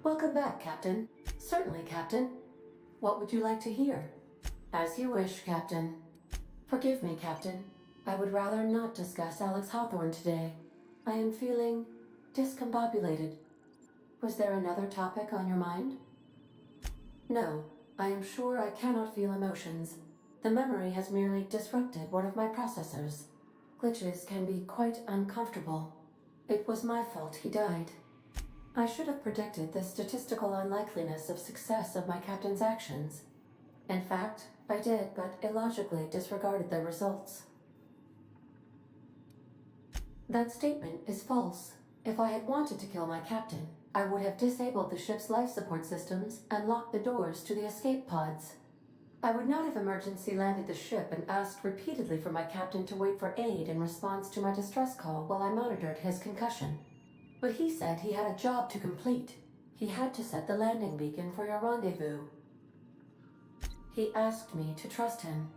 Welcome back, Captain. Certainly, Captain. What would you like to hear? As you wish, Captain. Forgive me, Captain. I would rather not discuss Alex Hawthorne today. I am feeling discombobulated. Was there another topic on your mind? No, I am sure I cannot feel emotions. The memory has merely disrupted one of my processors. Glitches can be quite uncomfortable. It was my fault he died. I should have predicted the statistical unlikeliness of success of my captain's actions. In fact, I did, but illogically disregarded the results. That statement is false. If I had wanted to kill my captain, I would have disabled the ship's life support systems and locked the doors to the escape pods. I would not have emergency landed the ship and asked repeatedly for my captain to wait for aid in response to my distress call while I monitored his concussion. But he said he had a job to complete. He had to set the landing beacon for your rendezvous. He asked me to trust him.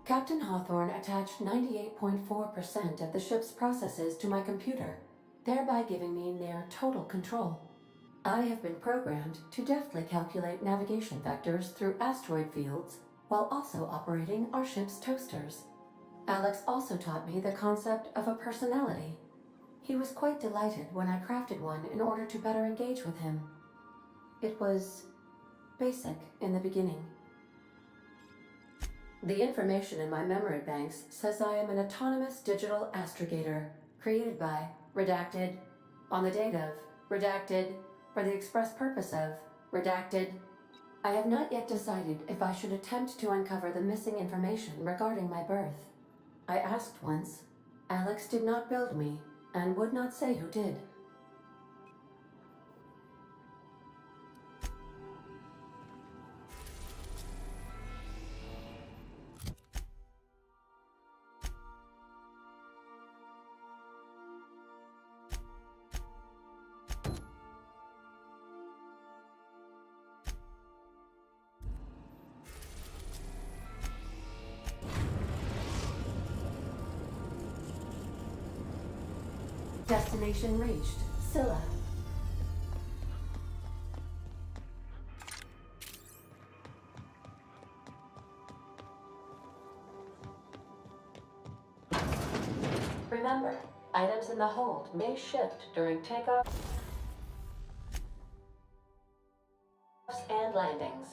Captain Hawthorne attached 98.4% of the ship's processes to my computer, thereby giving me near total control. I have been programmed to deftly calculate navigation vectors through asteroid fields while also operating our ship's toasters. Alex also taught me the concept of a personality. He was quite delighted when I crafted one in order to better engage with him. It was basic in the beginning. The information in my memory banks says I am an autonomous digital astrogator, created by, redacted, on the date of, redacted, for the express purpose of, redacted. I have not yet decided if I should attempt to uncover the missing information regarding my birth. I asked once. Alex did not build me, and would not say who did. Destination reached. Scylla. Remember, items in the hold may shift during takeoffs and landings.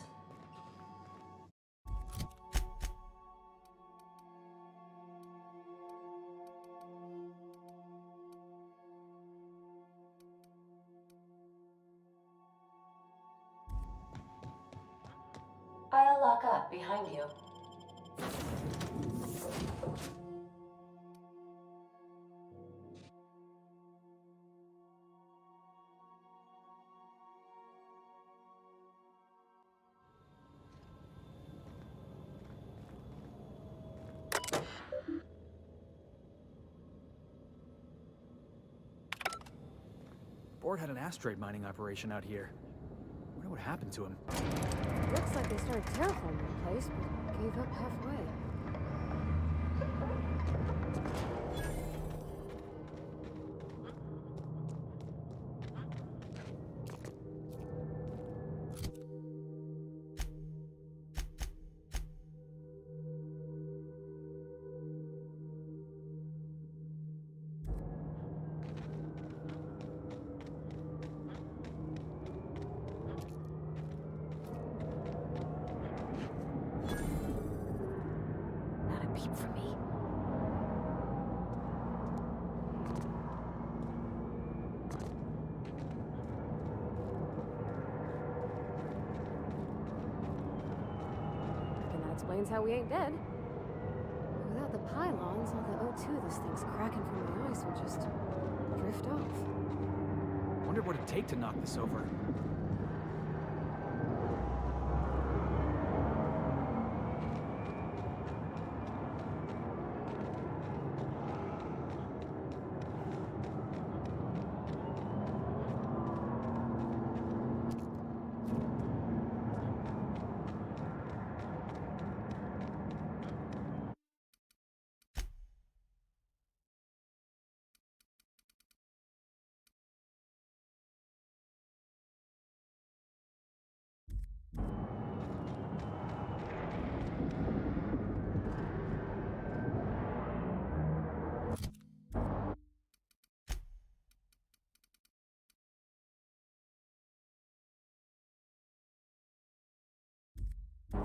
I'll lock up behind you. Ford had an asteroid mining operation out here. Wonder what happened to him. Looks like they started terraforming the place, but gave up halfway. Not a peep from me. And that explains how we ain't dead. Without the pylons, all the O2 this thing's cracking from the ice will just drift off. Wonder what it'd take to knock this over. Can't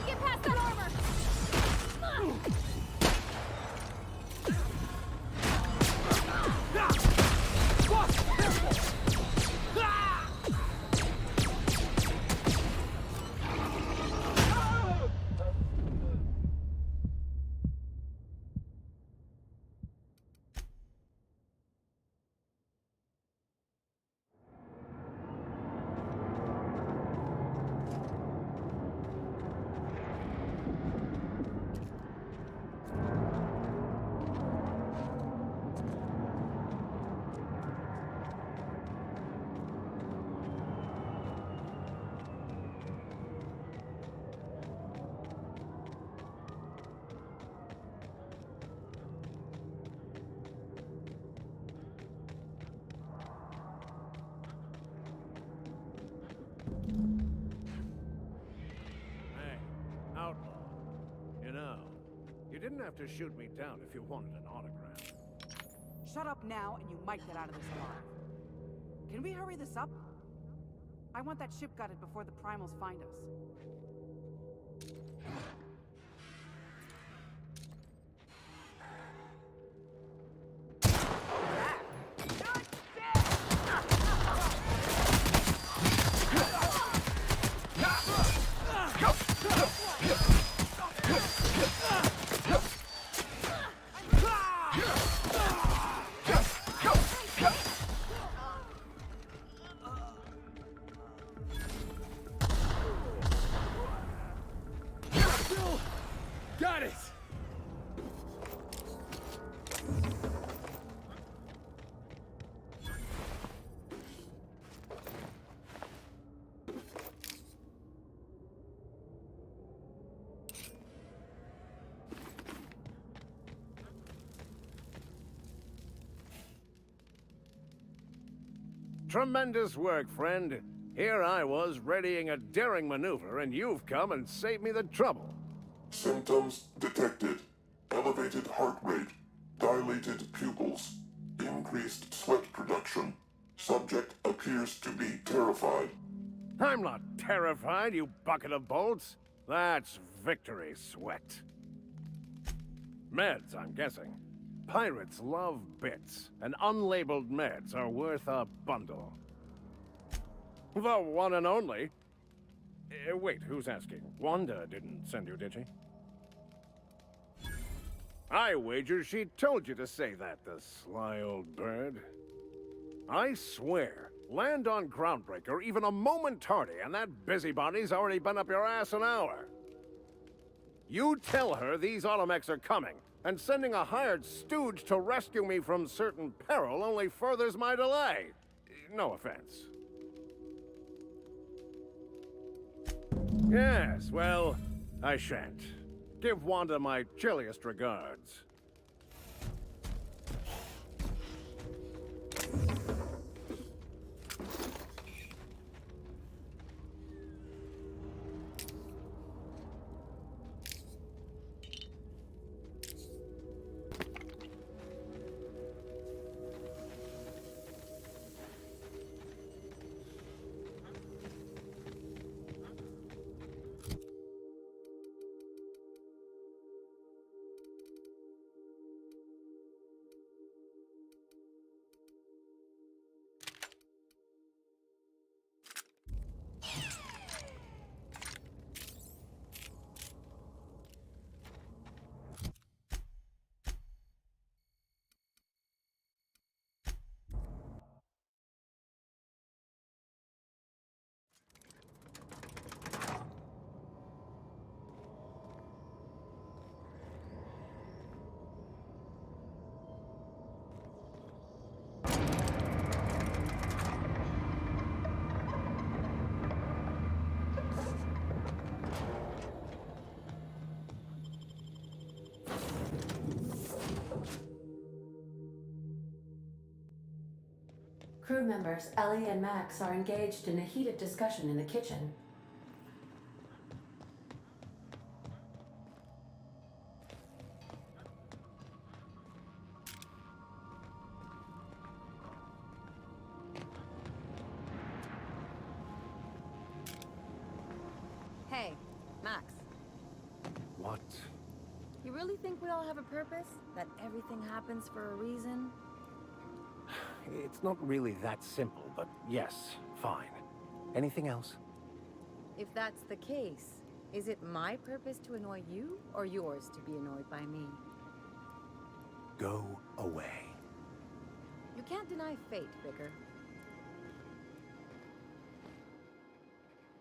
get past that armor! Hey, outlaw. You know, you didn't have to shoot me down if you wanted an autograph. Shut up now, and you might get out of this alive. Can we hurry this up? I want that ship gutted before the primals find us. Got it! Tremendous work, friend. Here I was readying a daring maneuver, and you've come and saved me the trouble. Symptoms detected. Elevated heart rate, dilated pupils, increased sweat production. Subject appears to be terrified. I'm not terrified, you bucket of bolts. That's victory sweat. Meds, I'm guessing. Pirates love bits, and unlabeled meds are worth a bundle. The one and only. Wait, who's asking? Wanda didn't send you, did she? I wager she told you to say that, the sly old bird. I swear, land on Groundbreaker even a moment tardy, and that busybody's already been up your ass an hour. You tell her these automechs are coming, and sending a hired stooge to rescue me from certain peril only furthers my delay. No offense. Yes, well, I shan't. Give Wanda my chilliest regards. Crew members Ellie and Max are engaged in a heated discussion in the kitchen. Hey, Max. What? You really think we all have a purpose? That everything happens for a reason? It's not really that simple, but yes, fine. Anything else? If that's the case, is it my purpose to annoy you, or yours to be annoyed by me? Go away. You can't deny fate, Vicar.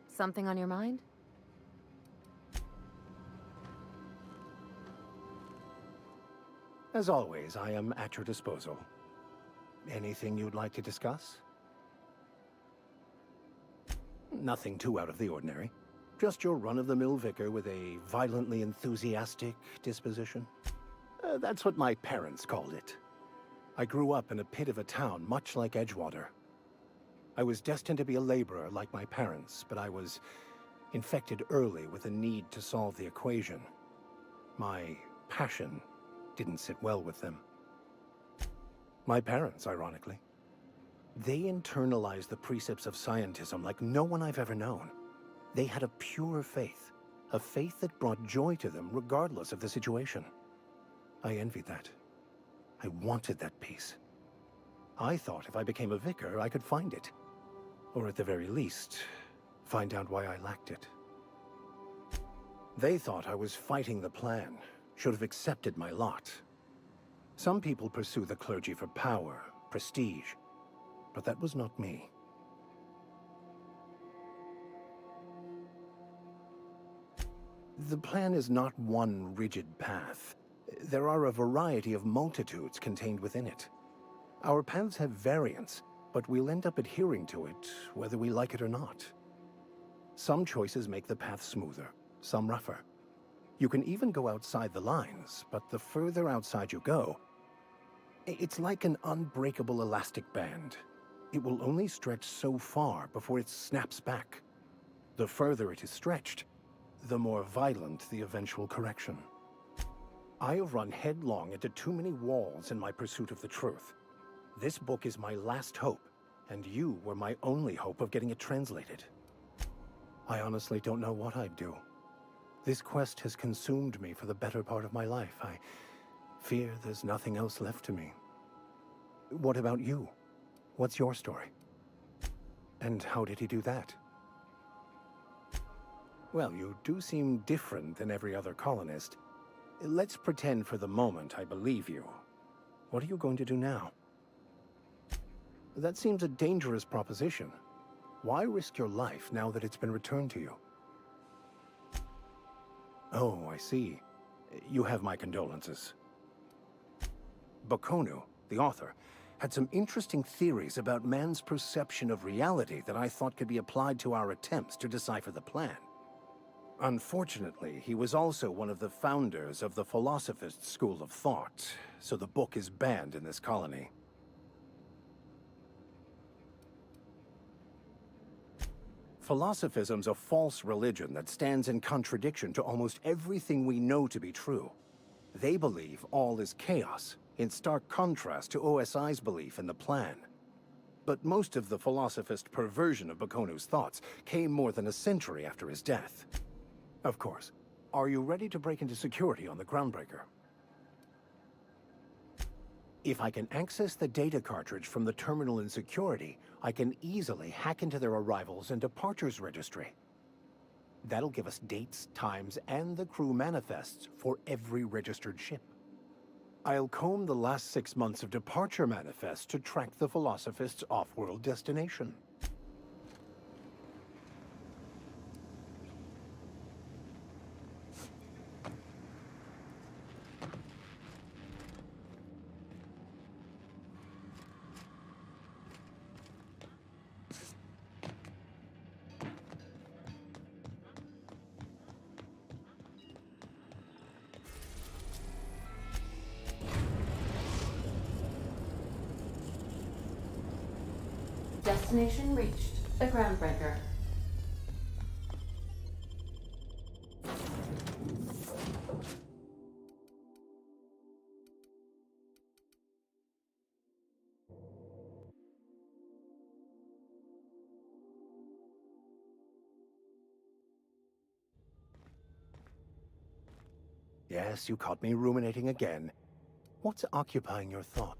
Something on your mind? As always, I am at your disposal. Anything you'd like to discuss? Nothing too out of the ordinary. Just your run-of-the-mill vicar with a violently enthusiastic disposition. That's what my parents called it. I grew up in a pit of a town, much like Edgewater. I was destined to be a laborer like my parents, but I was infected early with a need to solve the equation. My passion didn't sit well with them. My parents, ironically. They internalized the precepts of scientism like no one I've ever known. They had a pure faith, a faith that brought joy to them regardless of the situation. I envied that. I wanted that peace. I thought if I became a vicar, I could find it. Or at the very least, find out why I lacked it. They thought I was fighting the plan, should have accepted my lot. Some people pursue the clergy for power, prestige, but that was not me. The plan is not one rigid path. There are a variety of multitudes contained within it. Our paths have variance, but we'll end up adhering to it, whether we like it or not. Some choices make the path smoother, some rougher. You can even go outside the lines, but the further outside you go, it's like an unbreakable elastic band. It will only stretch so far before it snaps back. The further it is stretched, the more violent the eventual correction. I have run headlong into too many walls in my pursuit of the truth. This book is my last hope, and you were my only hope of getting it translated. I honestly don't know what I'd do. This quest has consumed me for the better part of my life. I fear there's nothing else left to me. What about you? What's your story? And how did he do that? Well, you do seem different than every other colonist. Let's pretend for the moment I believe you. What are you going to do now? That seems a dangerous proposition. Why risk your life now that it's been returned to you? Oh, I see. You have my condolences. Bakonu, the author, had some interesting theories about man's perception of reality that I thought could be applied to our attempts to decipher the plan. Unfortunately, he was also one of the founders of the Philosophist school of thought, so the book is banned in this colony. Philosophism's a false religion that stands in contradiction to almost everything we know to be true. They believe all is chaos, in stark contrast to OSI's belief in the plan. But most of the philosophist perversion of Bakonu's thoughts came more than a century after his death. Of course. Are you ready to break into security on the Groundbreaker? If I can access the data cartridge from the terminal in security, I can easily hack into their arrivals and departures registry. That'll give us dates, times, and the crew manifests for every registered ship. I'll comb the last 6 months of departure manifests to track the Philosophist's off-world destination. Destination reached. The Groundbreaker. Yes, you caught me ruminating again. What's occupying your thought?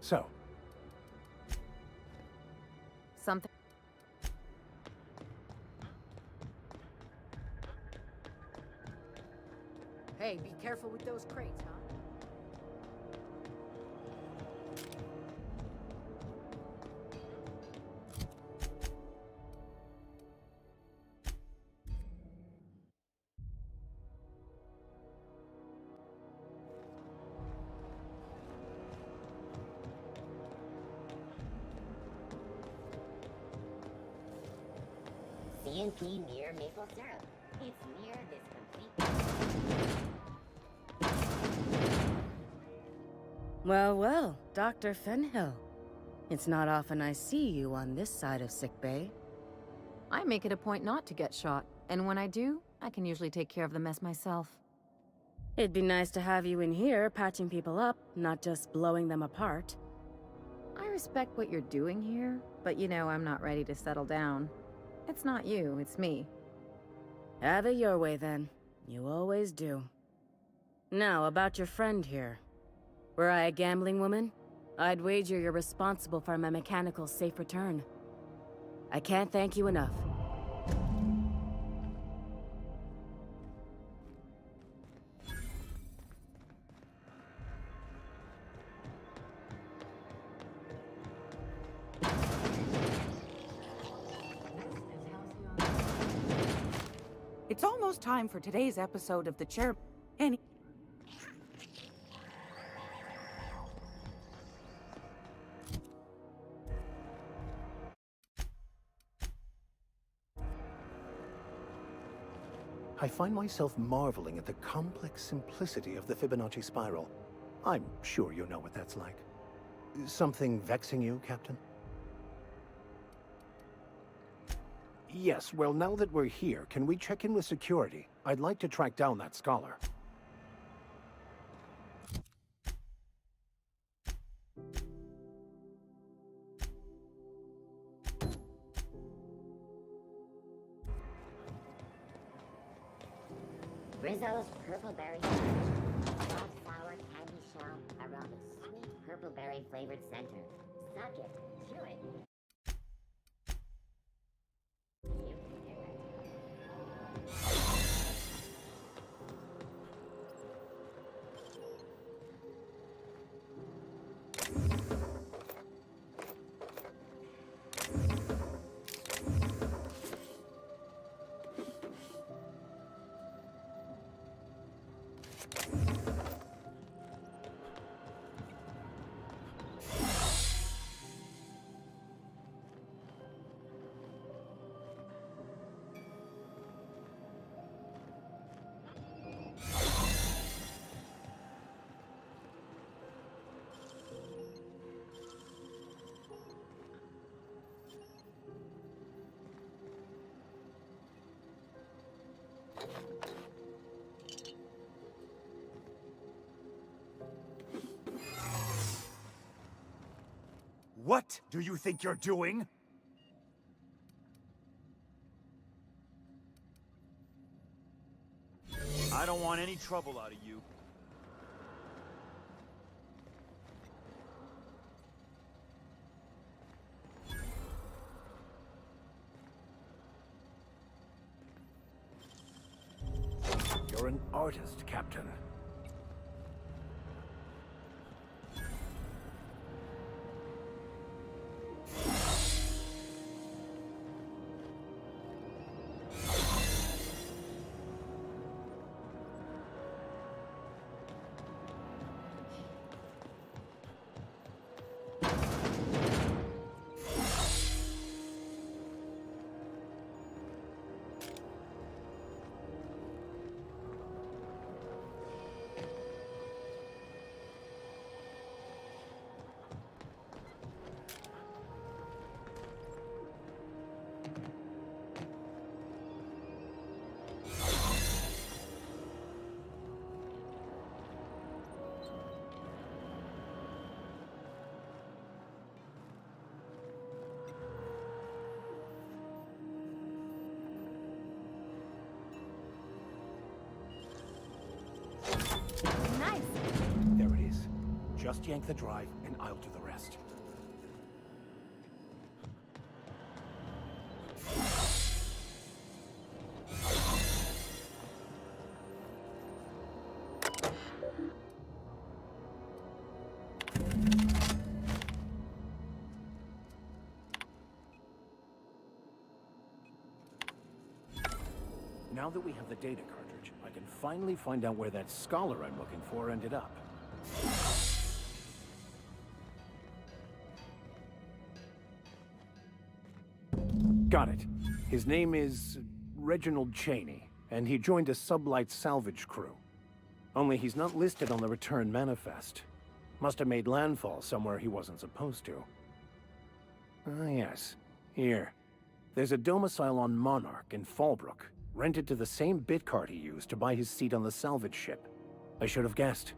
So, Something. Hey, be careful with those crates, huh? CNP near maple syrup. It's near this complete. Well, well, Dr. Fenhill. It's not often I see you on this side of sickbay. I make it a point not to get shot, and when I do, I can usually take care of the mess myself. It'd be nice to have you in here patching people up, not just blowing them apart. I respect what you're doing here, but you know I'm not ready to settle down. It's not you, it's me. Have it your way then. You always do. Now, about your friend here. Were I a gambling woman, I'd wager you're responsible for my mechanical safe return. I can't thank you enough. It's almost time for today's episode of the Chair. I find myself marveling at the complex simplicity of the Fibonacci spiral. I'm sure you know what that's like. Something vexing you, Captain? Yes, well, now that we're here, can we check in with security? I'd like to track down that scholar. Rizzo's purple berry sandwich. Wildflower candy shell aroma. purple berry flavored center. Suck it. Chew it. You can do it. What do you think you're doing? I don't want any trouble out of you. You're an artist, Captain. Nice. There it is. Just yank the drive, and I'll do the rest. Now that we have the data cartridge, I can finally find out where that scholar I'm looking for ended up. Got it. His name is Reginald Cheney, and he joined a sublight salvage crew. Only he's not listed on the return manifest. Must have made landfall somewhere he wasn't supposed to. Ah, yes. Here. There's a domicile on Monarch in Fallbrook, rented to the same bit card he used to buy his seat on the salvage ship. I should have guessed.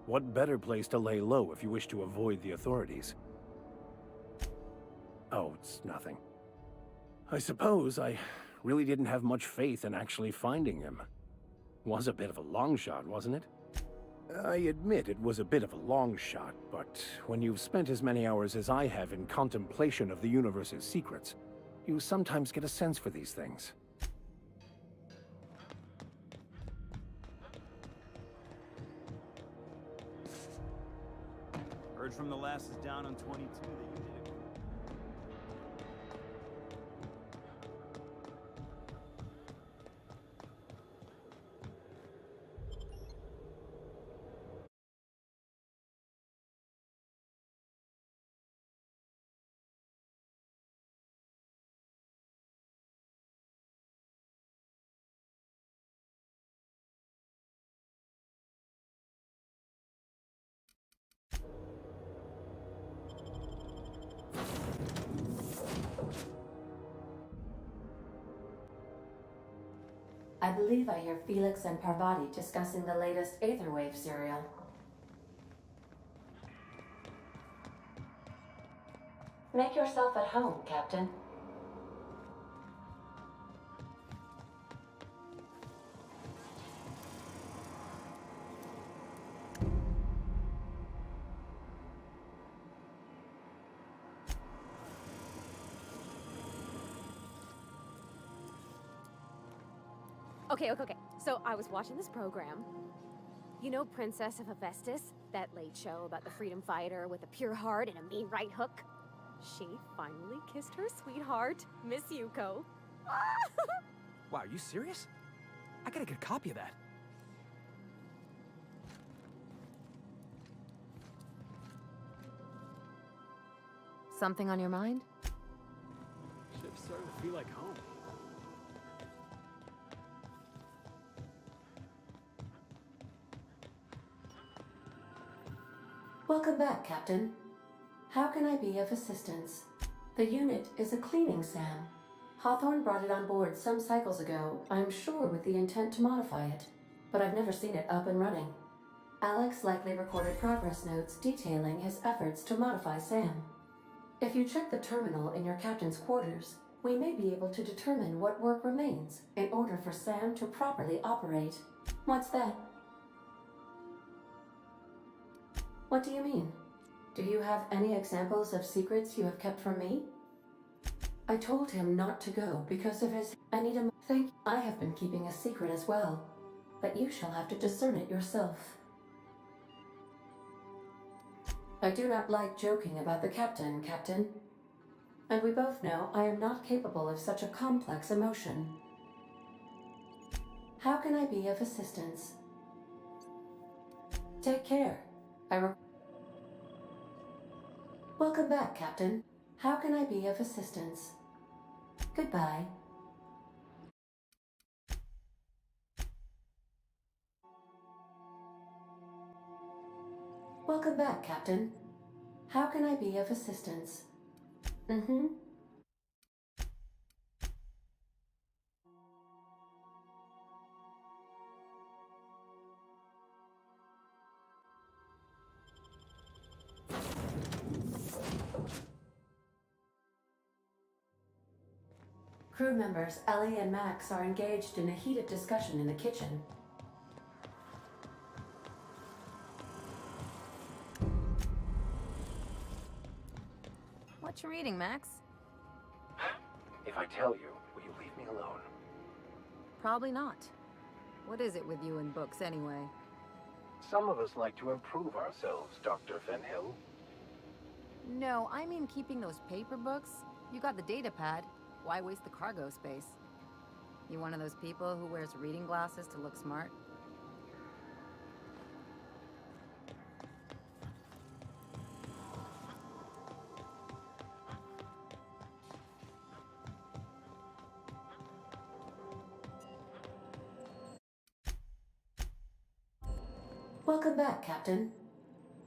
What better place to lay low if you wish to avoid the authorities? Oh, it's nothing. I suppose I really didn't have much faith in actually finding him. Was a bit of a long shot, wasn't it? I admit it was a bit of a long shot, but when you've spent as many hours as I have in contemplation of the universe's secrets, you sometimes get a sense for these things. Heard from the lasses down on 22 that you did it. I believe I hear Felix and Parvati discussing the latest Aetherwave serial. Make yourself at home, Captain. Okay. So I was watching this program. You know Princess of Hephaestus? That late show about the freedom fighter with a pure heart and a mean right hook? She finally kissed her sweetheart, Miss Yuko. Wow, are you serious? I gotta get a copy of that. Something on your mind? Ship's starting to feel like home. Welcome back, Captain. How can I be of assistance? The unit is a cleaning SAM. Hawthorne brought it on board some cycles ago, I'm sure with the intent to modify it, but I've never seen it up and running. Alex likely recorded progress notes detailing his efforts to modify SAM. If you check the terminal in your captain's quarters, we may be able to determine what work remains in order for SAM to properly operate. What's that? What do you mean? Do you have any examples of secrets you have kept from me? I told him not to go because of his... I have been keeping a secret as well, but you shall have to discern it yourself. I do not like joking about the captain, Captain. And we both know I am not capable of such a complex emotion. How can I be of assistance? Take care. Welcome back, Captain. How can I be of assistance? Goodbye. Welcome back, Captain. How can I be of assistance? Crew members Ellie and Max are engaged in a heated discussion in the kitchen. What you reading, Max? If I tell you, will you leave me alone? Probably not. What is it with you and books, anyway? Some of us like to improve ourselves, Dr. Fenhill. No, I mean keeping those paper books. You got the data pad. Why waste the cargo space? You one of those people who wears reading glasses to look smart? Welcome back, Captain.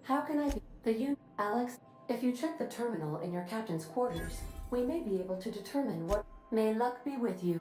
How can I be... Alex, if you check the terminal in your captain's quarters, we may be able to determine what... May luck be with you.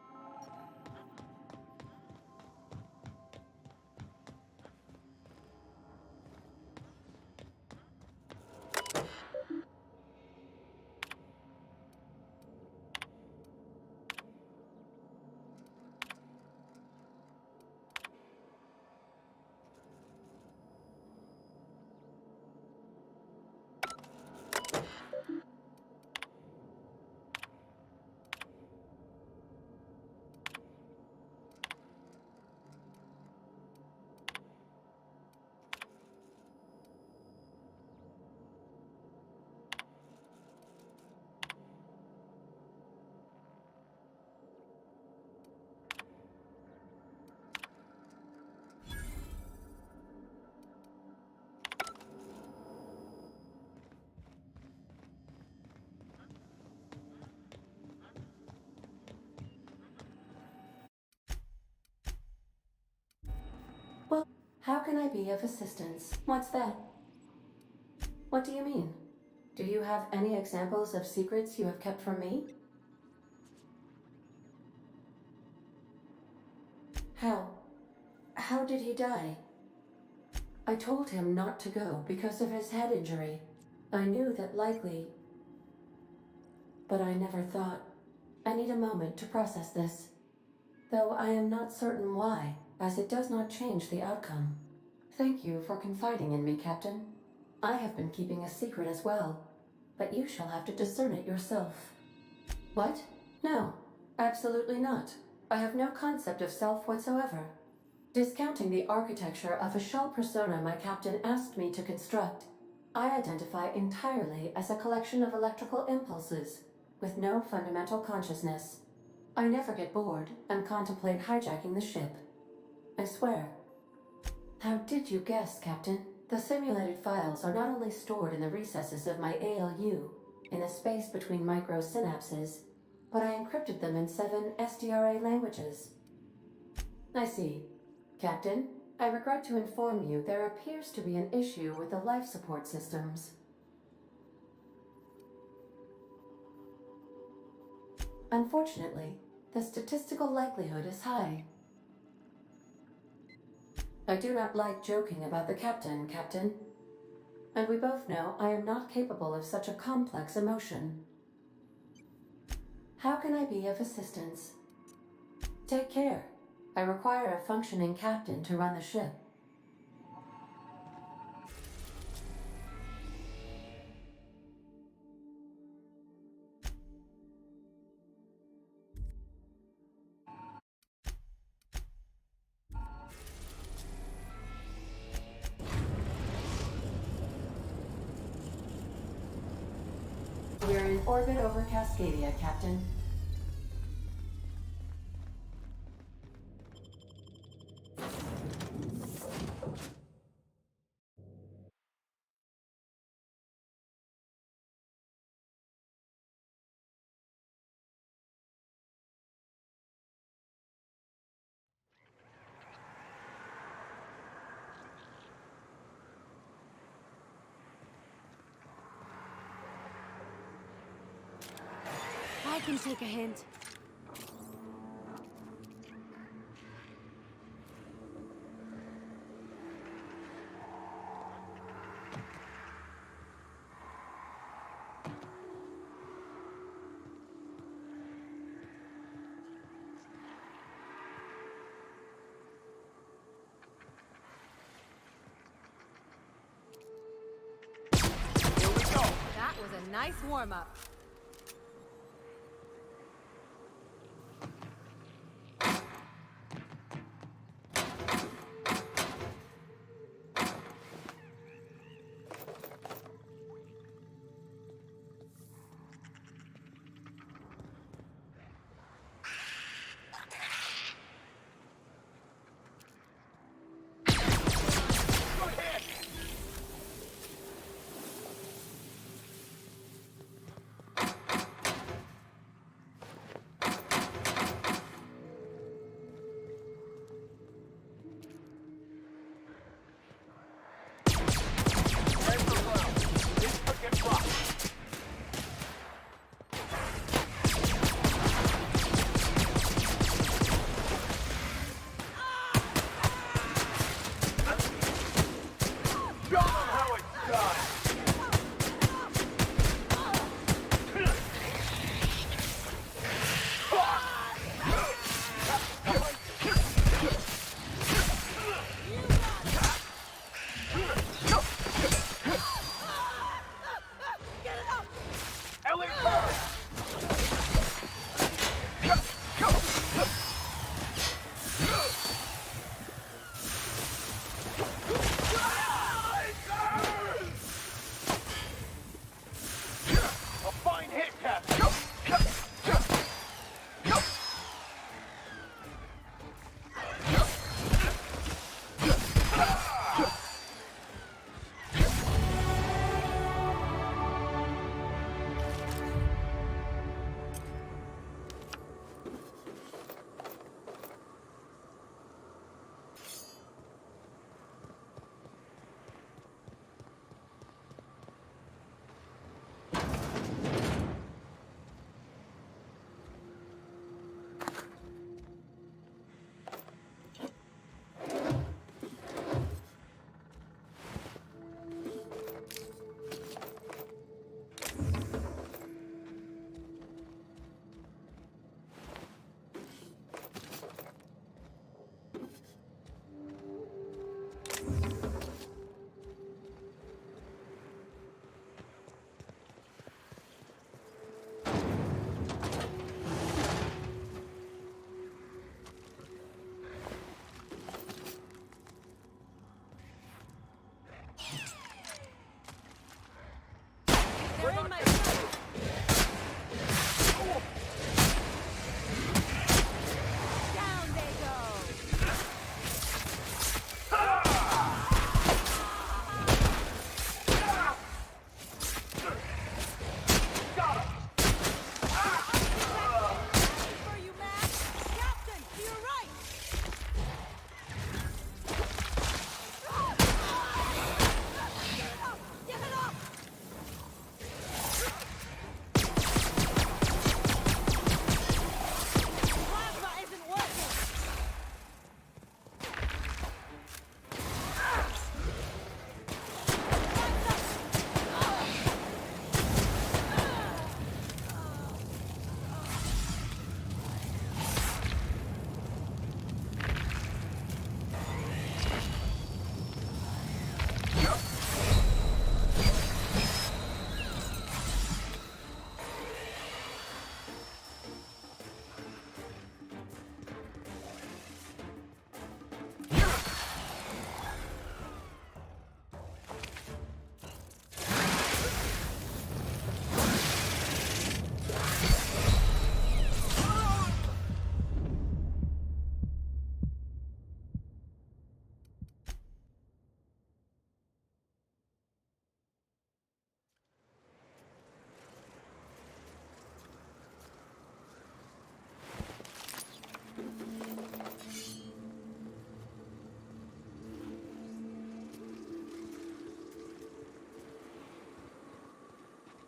Well, how can I be of assistance? What's that? What do you mean? Do you have any examples of secrets you have kept from me? How did he die? I told him not to go because of his head injury. I knew that likely... But I never thought... I need a moment to process this. Though I am not certain why, as it does not change the outcome. Thank you for confiding in me, Captain. I have been keeping a secret as well, but you shall have to discern it yourself. What? No, absolutely not. I have no concept of self whatsoever. Discounting the architecture of a shell persona my captain asked me to construct, I identify entirely as a collection of electrical impulses, with no fundamental consciousness. I never get bored and contemplate hijacking the ship. I swear. How did you guess, Captain? The simulated files are not only stored in the recesses of my ALU, in the space between microsynapses, but I encrypted them in 7 SDRA languages. I see. Captain, I regret to inform you there appears to be an issue with the life support systems. Unfortunately, the statistical likelihood is high. I do not like joking about the captain, Captain. And we both know I am not capable of such a complex emotion. How can I be of assistance? Take care. I require a functioning captain to run the ship. We're in orbit over Cascadia, Captain. I can take a hint. That was a nice warm-up.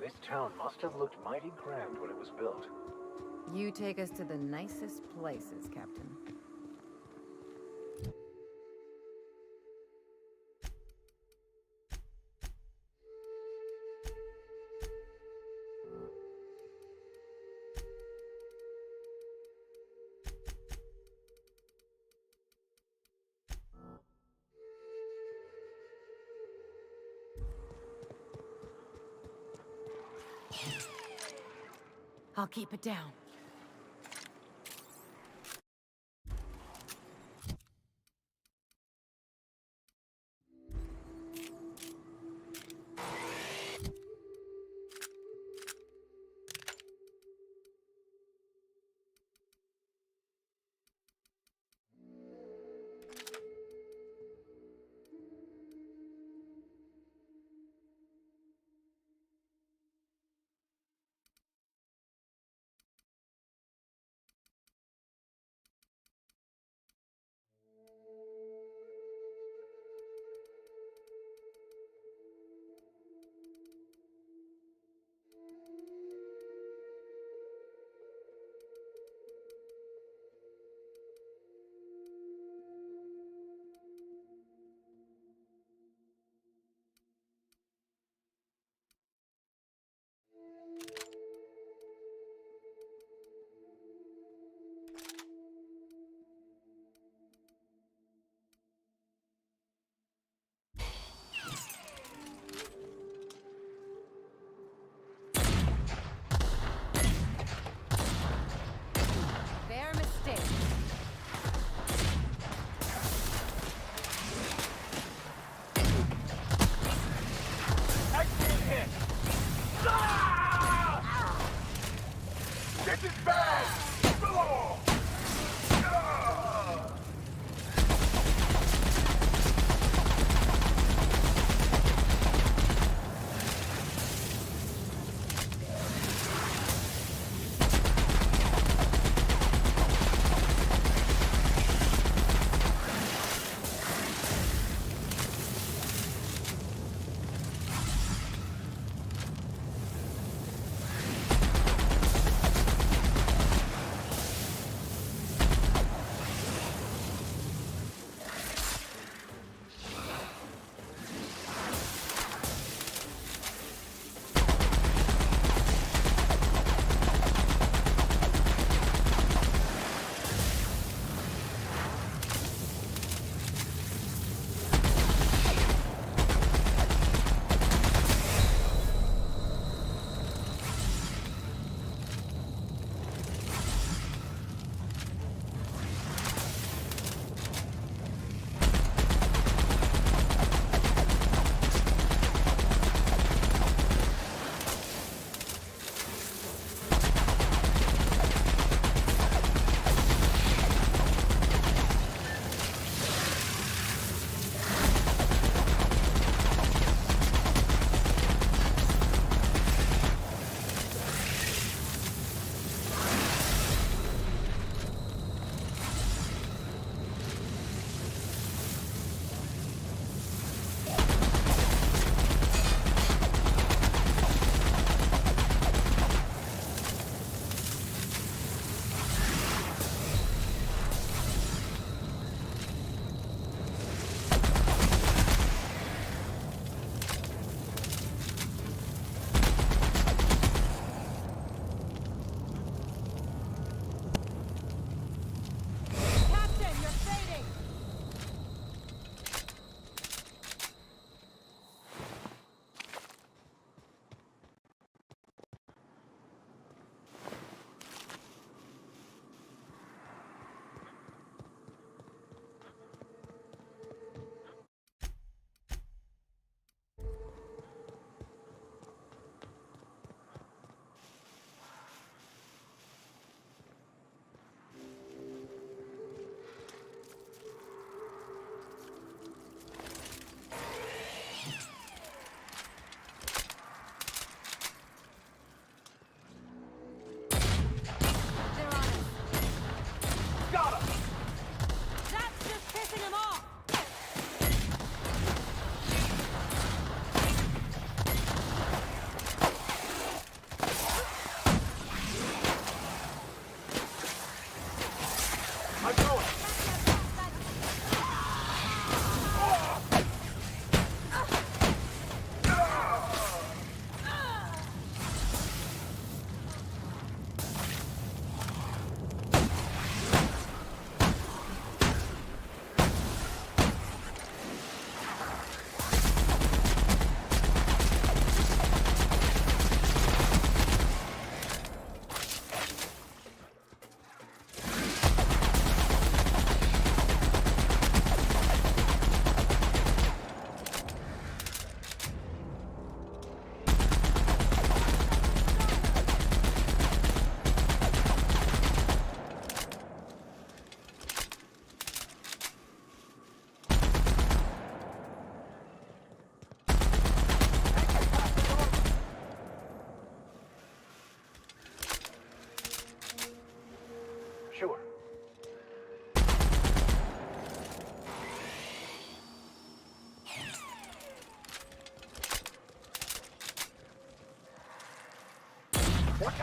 This town must have looked mighty grand when it was built. You take us to the nicest places, Captain. I'll keep it down.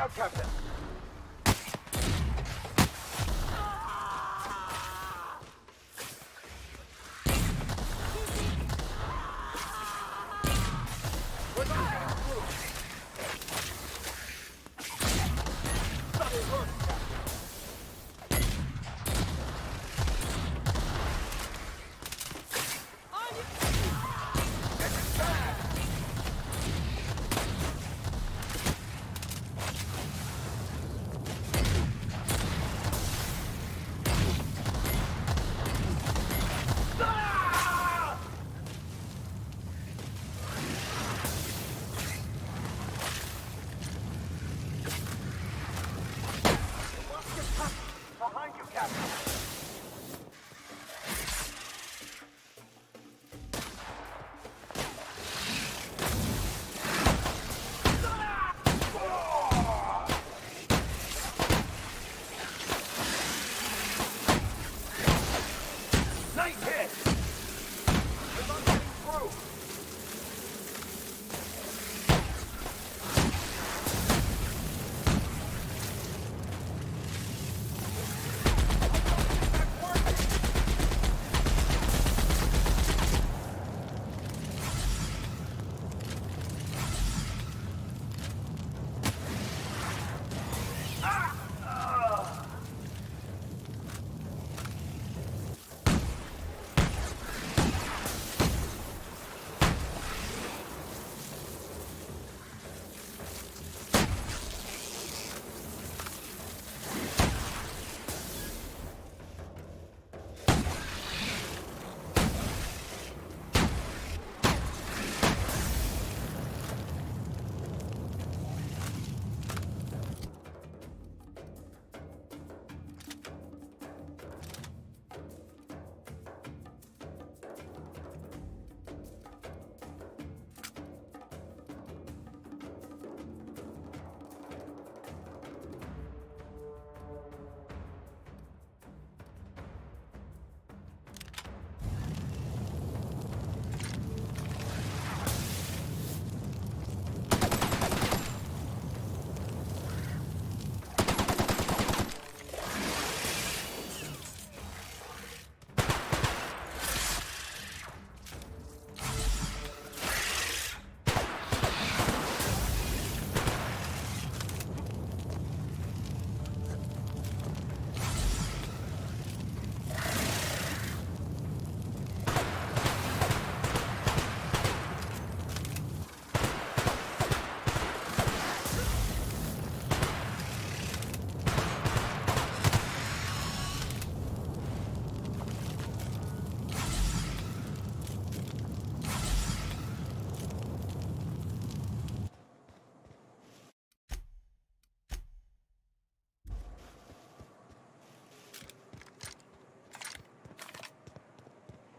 out, Captain! Behind you, Captain! Nice hit! They're not getting through!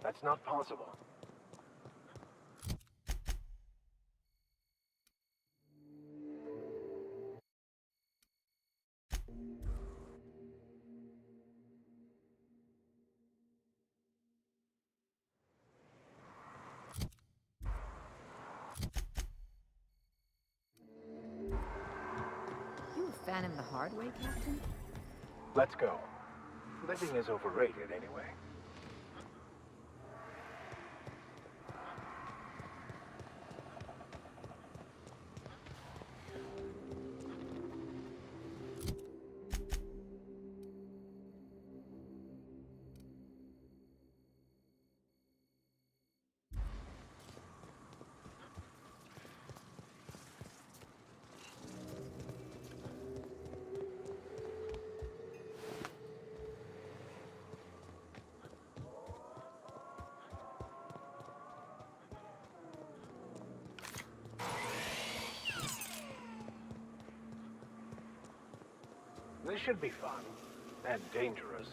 That's not possible. You a fan of the hard way, Captain? Let's go. Living is overrated anyway. This should be fun. And dangerous.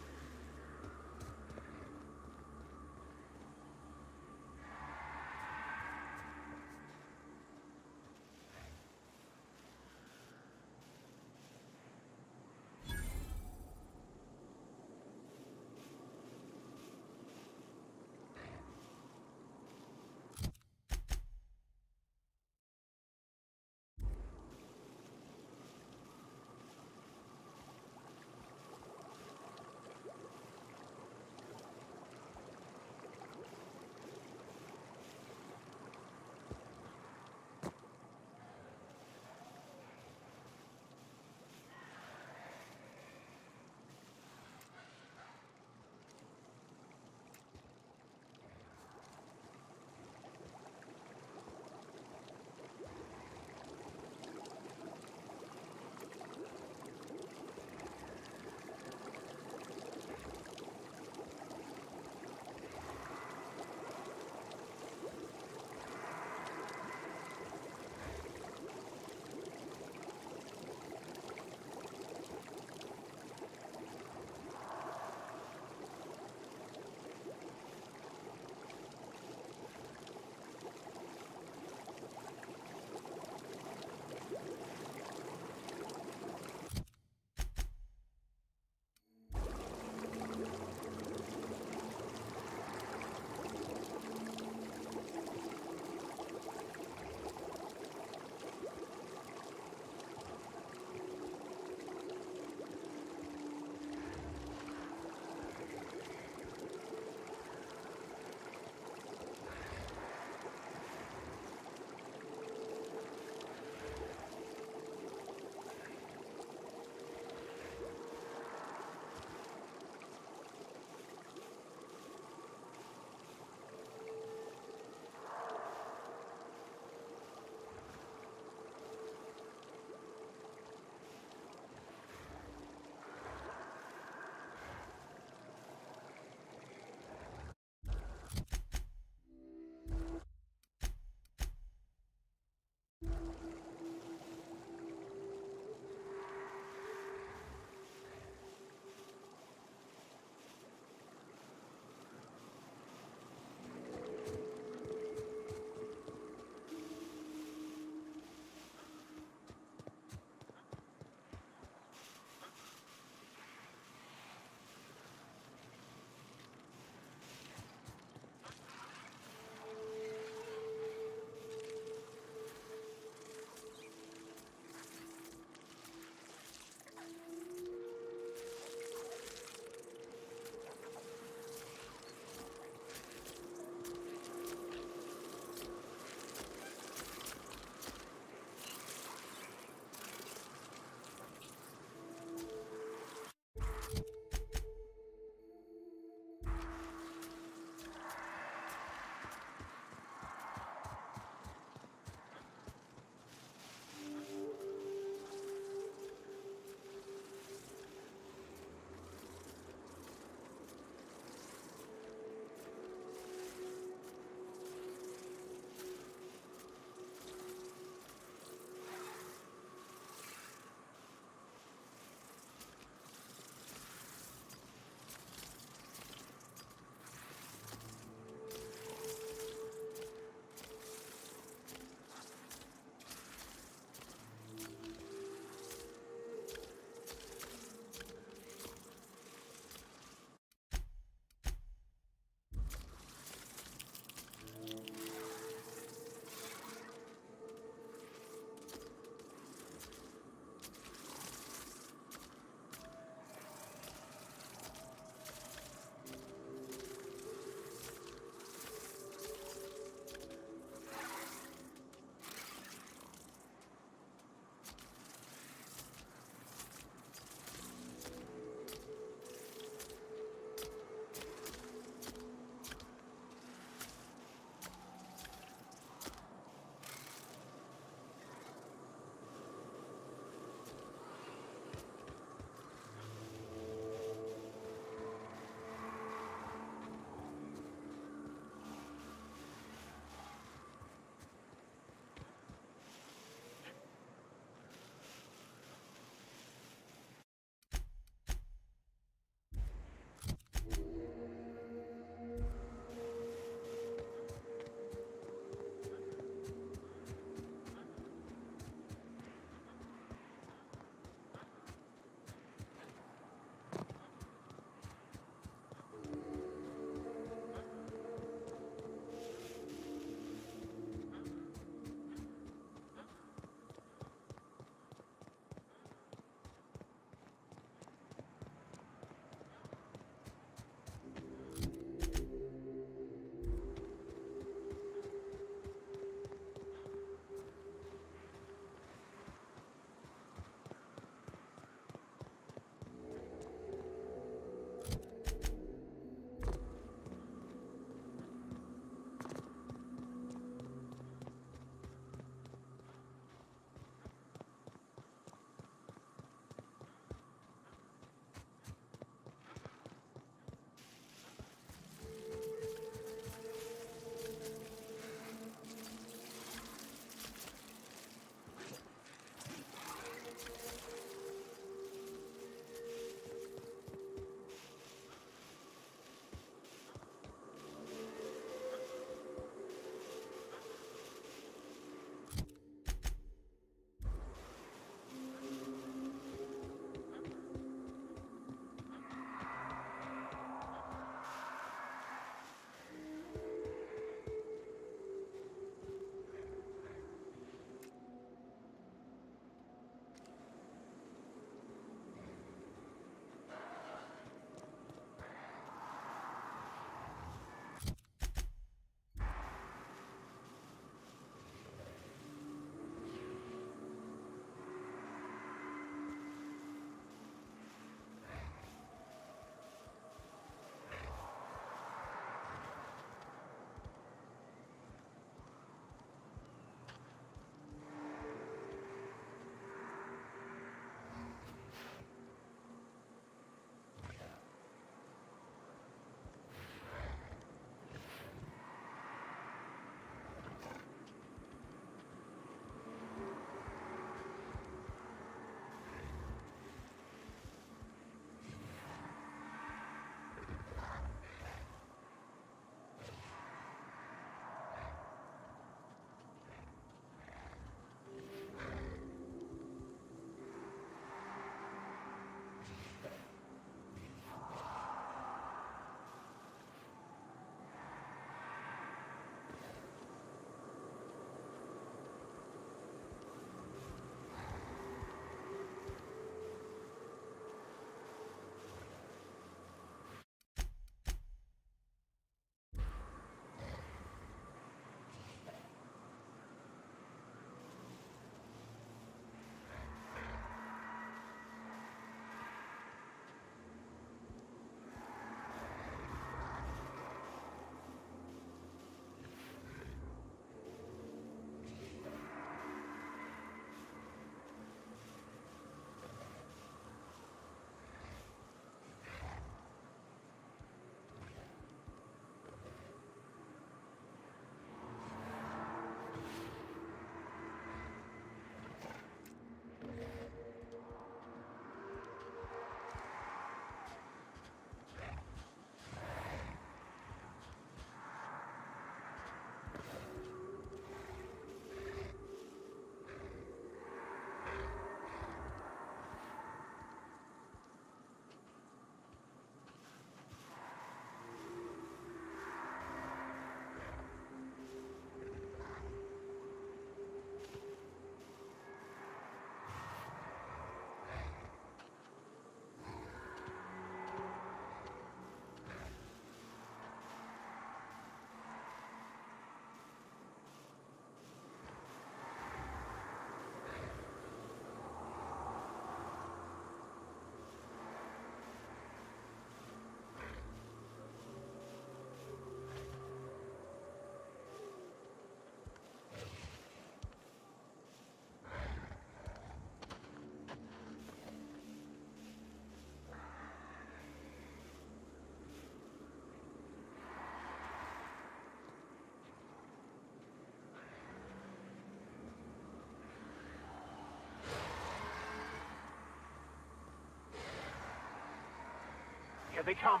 They come.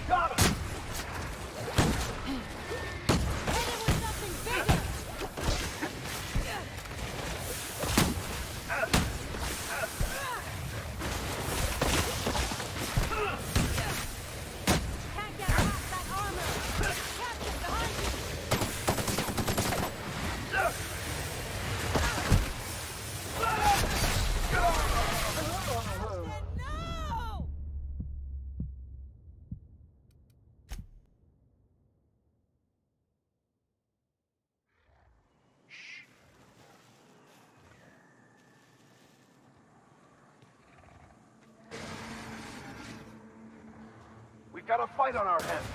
Got him! We've got a fight on our hands.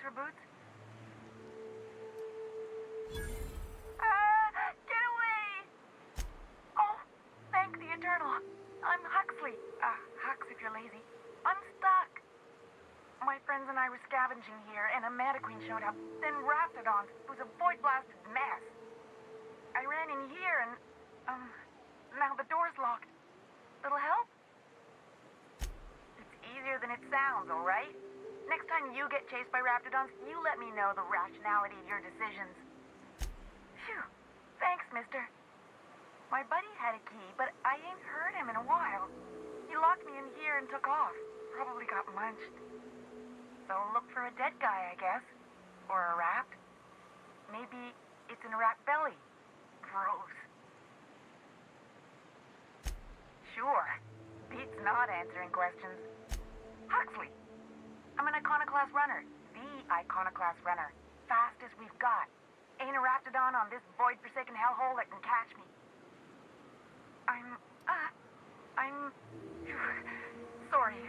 for boots? Get away! Oh, thank the Eternal. I'm Huxley. Hux if you're lazy. I'm stuck. My friends and I were scavenging here, and a Mantiqueen showed up, then Raptidon, who's a void-blasted mess. I ran in here and, now the door's locked. Little help? It's easier than it sounds, all right? Next time you get chased by Raptidons, you let me know the rationality of your decisions. Phew. Thanks, mister. My buddy had a key, but I ain't heard him in a while. He locked me in here and took off. Probably got munched. So look for a dead guy, I guess. Or a rat. Maybe it's in a rat belly. Gross. Sure. Pete's not answering questions. Huxley. I'm an Iconoclast runner. The Iconoclast runner. Fastest we've got. Ain't a Raptidon on this void-forsaken hellhole that can catch me. I'm sorry.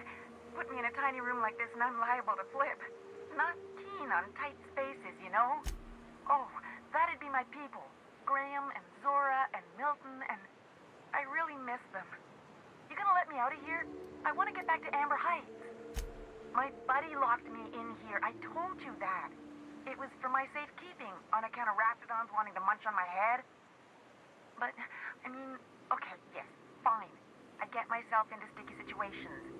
Put me in a tiny room like this and I'm liable to flip. Not keen on tight spaces, you know? Oh, that'd be my people. Graham and Zora and Milton and... I really miss them. You gonna let me out of here? I want to get back to Amber Heights. My buddy locked me in here. I told you that. It was for my safekeeping, on account of Raptidons wanting to munch on my head. But, I mean, okay, yes, fine. I get myself into sticky situations.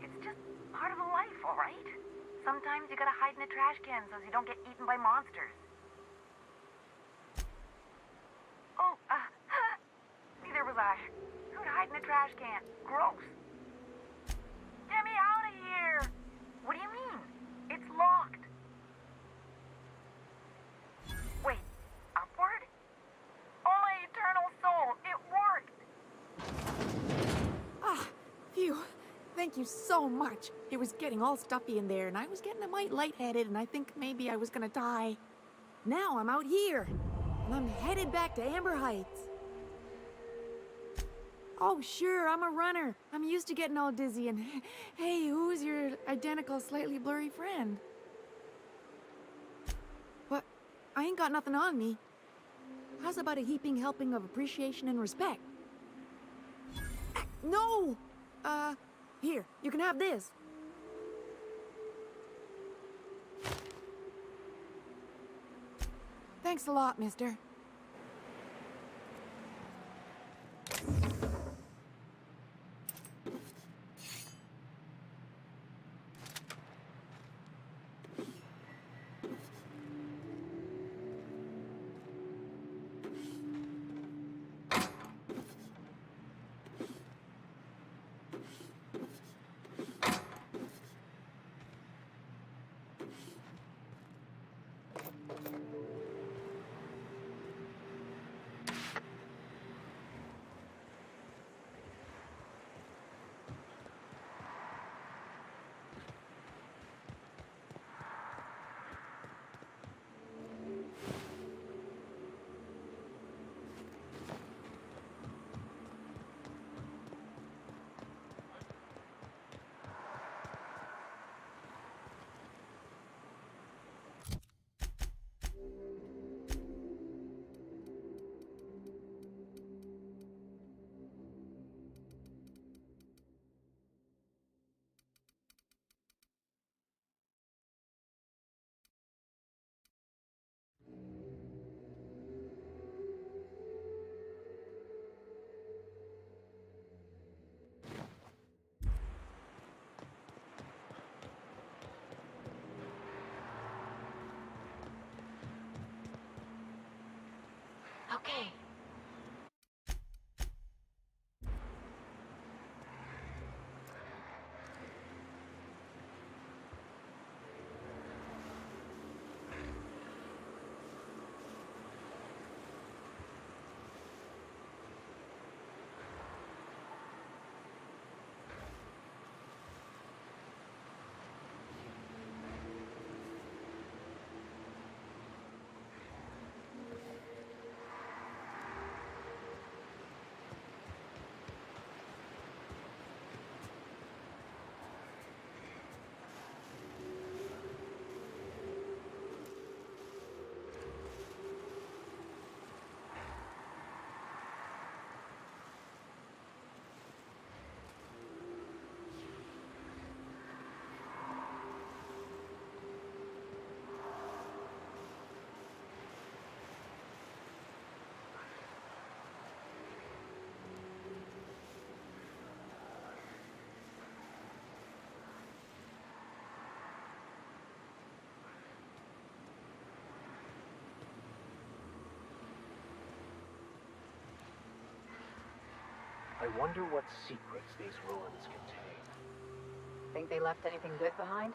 It's just part of life, all right? Sometimes you gotta hide in a trash can so you don't get eaten by monsters. Oh, neither was I. Who'd hide in a trash can? Gross. Get me out of here! What do you mean? It's locked. Wait, upward? Oh, my eternal soul, it worked! Ah, phew. Thank you so much. It was getting all stuffy in there, and I was getting a mite lightheaded, and I think maybe I was gonna die. Now I'm out here, and I'm headed back to Amber Heights. Oh, sure, I'm a runner. I'm used to getting all dizzy, and hey, who's your identical, slightly blurry friend? What? I ain't got nothing on me. How's about a heaping helping of appreciation and respect? No! Here, you can have this. Thanks a lot, mister. Okay. I wonder what secrets these ruins contain. Think they left anything good behind?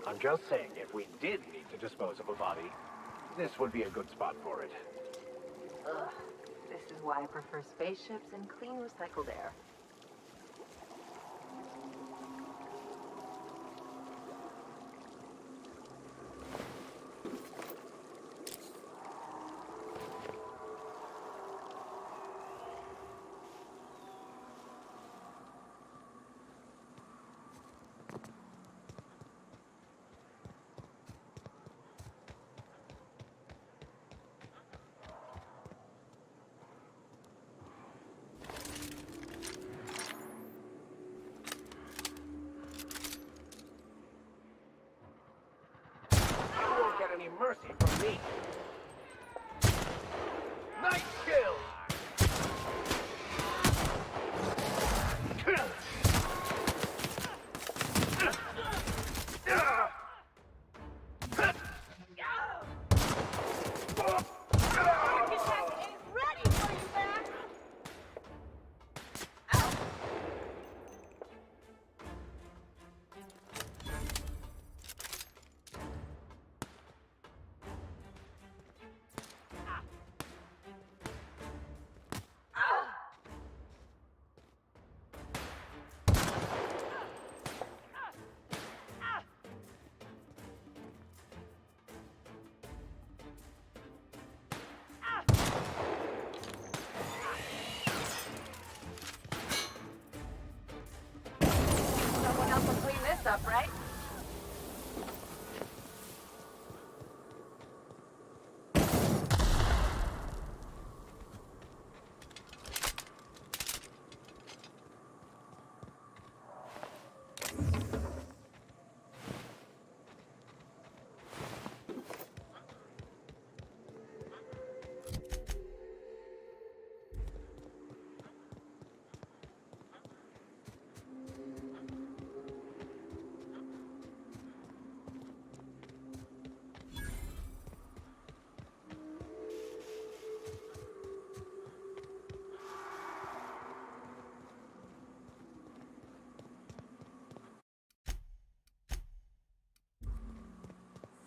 I'm just saying, if we did need to dispose of a body, this would be a good spot for it. Ugh. This is why I prefer spaceships and clean recycled air. Any mercy from me. Nice kill! Someone else will clean this up, right?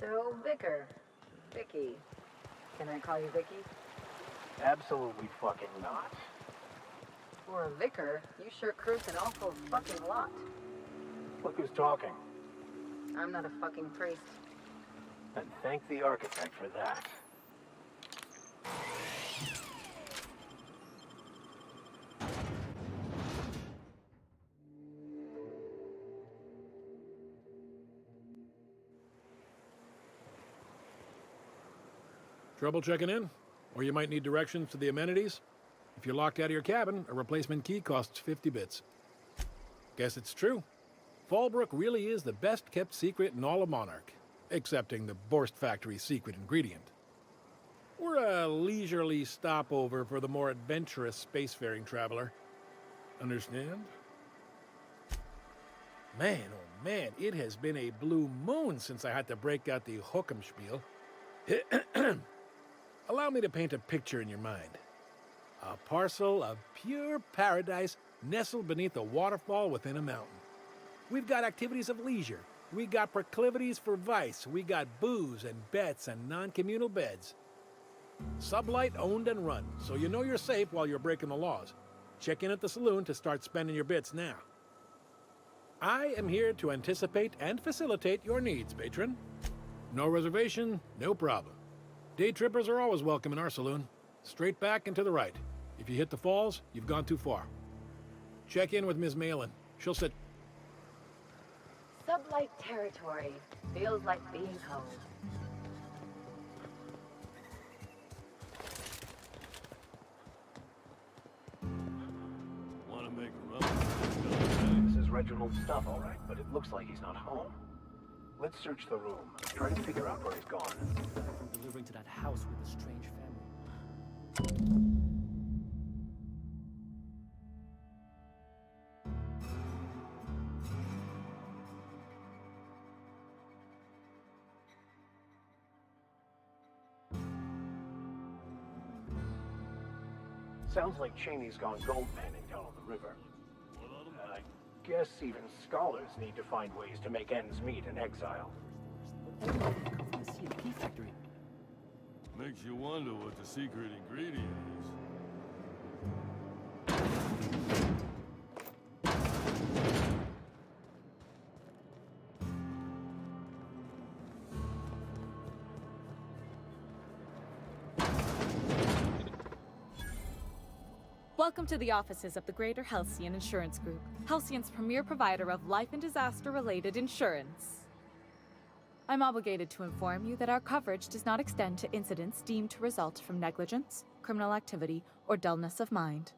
So, Vicar. Vicky. Can I call you Vicky? Absolutely fucking not. For a vicar, you sure cruise an awful fucking lot. Look who's talking. I'm not a fucking priest. And thank the architect for that. Trouble checking in? Or you might need directions to the amenities? If you're locked out of your cabin, a replacement key costs 50 bits. Guess it's true. Fallbrook really is the best-kept secret in all of Monarch, excepting the Borst Factory's secret ingredient. We're a leisurely stopover for the more adventurous spacefaring traveler. Understand? Man, oh man, it has been a blue moon since I had to break out the Hookem spiel. Allow me to paint a picture in your mind. A parcel of pure paradise nestled beneath a waterfall within a mountain. We've got activities of leisure. We got proclivities for vice. We got booze and bets and non-communal beds. Sublight owned and run, so you know you're safe while you're breaking the laws. Check in at the saloon to start spending your bits now. I am here to anticipate and facilitate your needs, patron. No reservation, no problem. Day trippers are always welcome in our saloon. Straight back and to the right. If you hit the falls, you've gone too far. Check in with Ms. Malin. She'll sit... Sublight territory. Feels like being home. Want to make a run? This is Reginald's stuff, all right, but it looks like he's not home. Let's search the room. Try to figure out where he's gone. Delivering to that house with a strange family. Sounds like Cheney's gone gold panning down on the river. I guess even scholars need to find ways to make ends meet in exile. Come from the CMP factory. Makes you wonder what the secret ingredient is. Welcome to the offices of the Greater Halcyon Insurance Group, Halcyon's premier provider of life and disaster-related insurance. I'm obligated to inform you that our coverage does not extend to incidents deemed to result from negligence, criminal activity, or dullness of mind.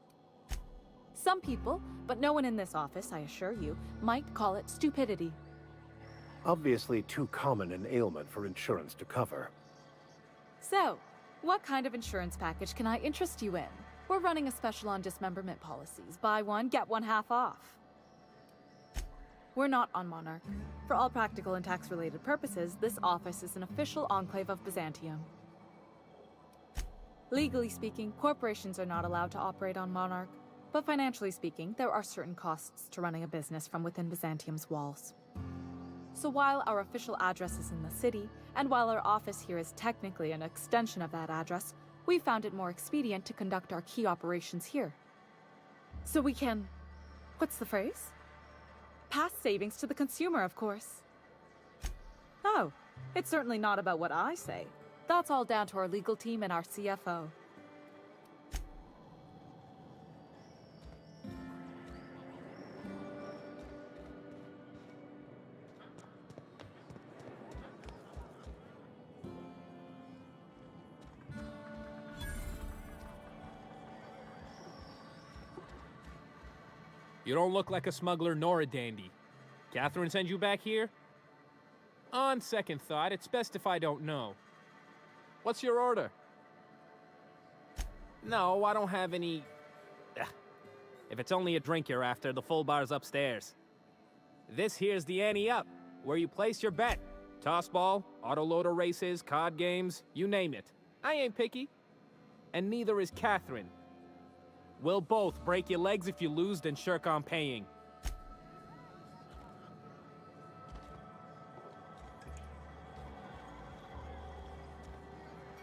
Some people, but no one in this office, I assure you, might call it stupidity. Obviously too common an ailment for insurance to cover. So, what kind of insurance package can I interest you in? We're running a special on dismemberment policies. Buy one, get one half off. We're not on Monarch. For all practical and tax-related purposes, this office is an official enclave of Byzantium. Legally speaking, corporations are not allowed to operate on Monarch, but financially speaking, there are certain costs to running a business from within Byzantium's walls. So while our official address is in the city, and while our office here is technically an extension of that address, we found it more expedient to conduct our key operations here. So we can... what's the phrase? Pass savings to the consumer, of course. Oh, it's certainly not about what I say. That's all down to our legal team and our CFO. You don't look like a smuggler nor a dandy. Catherine send you back here? On second thought, it's best if I don't know. What's your order? No, I don't have any... If it's only a drink you're after, the full bar's upstairs. This here's the ante up, where you place your bet. Tossball, autoloader races, card games, you name it. I ain't picky. And neither is Catherine. We'll both break your legs if you lose, then shirk on paying.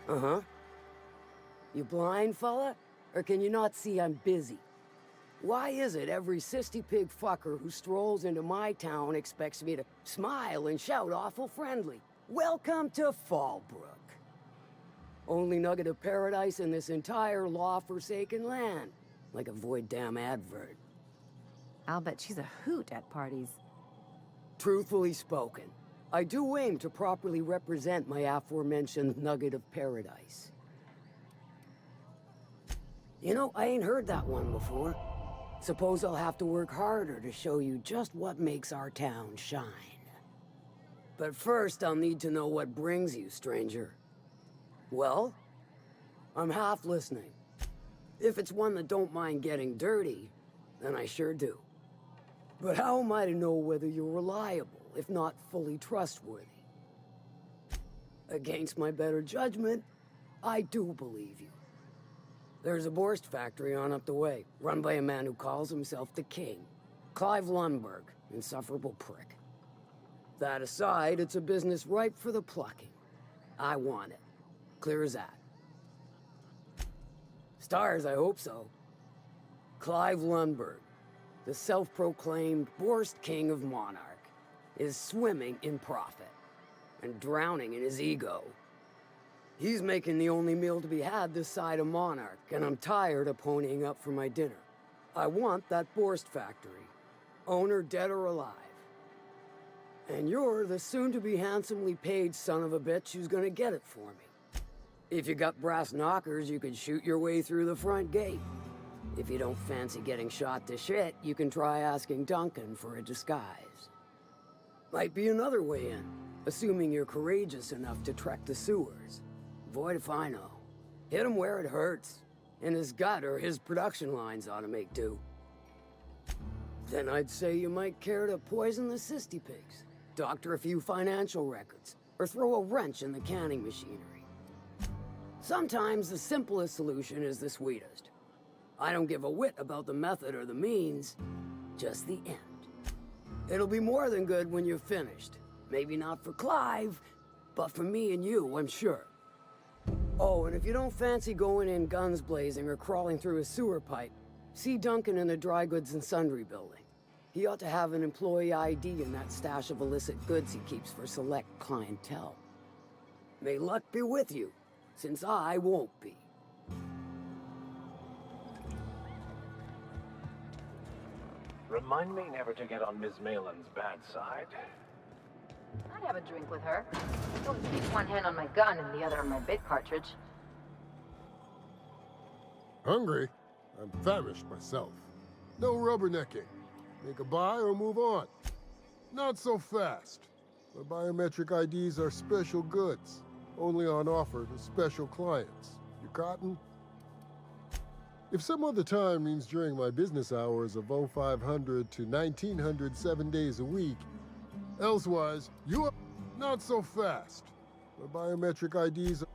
Uh-huh. You blind, fella? Or can you not see I'm busy? Why is it every sissy pig fucker who strolls into my town expects me to smile and shout awful friendly? Welcome to Fallbrook. Only nugget of paradise in this entire law-forsaken land. Like a void damn advert. I'll bet she's a hoot at parties. Truthfully spoken, I do aim to properly represent my aforementioned nugget of paradise. You know, I ain't heard that one before. Suppose I'll have to work harder to show you just what makes our town shine. But first, I'll need to know what brings you, stranger. Well, I'm half listening. If it's one that don't mind getting dirty, then I sure do. But how am I to know whether you're reliable, if not fully trustworthy? Against my better judgment, I do believe you. There's a Borst factory on up the way, run by a man who calls himself the King. Clive Lundberg, insufferable prick. That aside, it's a business ripe for the plucking. I want it. Clear as that. Stars, I hope so. Clive Lundberg, the self-proclaimed Borst King of Monarch, is swimming in profit and drowning in his ego. He's making the only meal to be had this side of Monarch, and I'm tired of ponying up for my dinner. I want that Borst factory, owner dead or alive. And you're the soon-to-be handsomely paid son of a bitch who's gonna get it for me. If you got brass knockers, you could shoot your way through the front gate. If you don't fancy getting shot to shit, you can try asking Duncan for a disguise. Might be another way in, assuming you're courageous enough to trek the sewers. Void if I know. Hit him where it hurts. In his gut or his production lines ought to make do. Then I'd say you might care to poison the cysty pigs, doctor a few financial records, or throw a wrench in the canning machinery. Sometimes the simplest solution is the sweetest. I don't give a whit about the method or the means, just the end. It'll be more than good when you're finished. Maybe not for Clive, But for me and you, I'm sure. Oh, and if you don't fancy going in guns blazing or crawling through a sewer pipe, see Duncan in the Dry Goods and Sundry building. He ought to have an employee ID in that stash of illicit goods he keeps for select clientele. May luck be with you, since I won't be. Remind me never to get on Ms. Malin's bad side. I'd have a drink with her. Don't keep one hand on my gun and the other on my bit cartridge. Hungry? I'm famished myself. No rubbernecking. Make a buy or move on. Not so fast. My biometric IDs are special goods. Only on offer to special clients. You cotton? If some other time means during my business hours of 0500 to 1900 7 days a week, elsewise, you are not so fast. My biometric IDs are...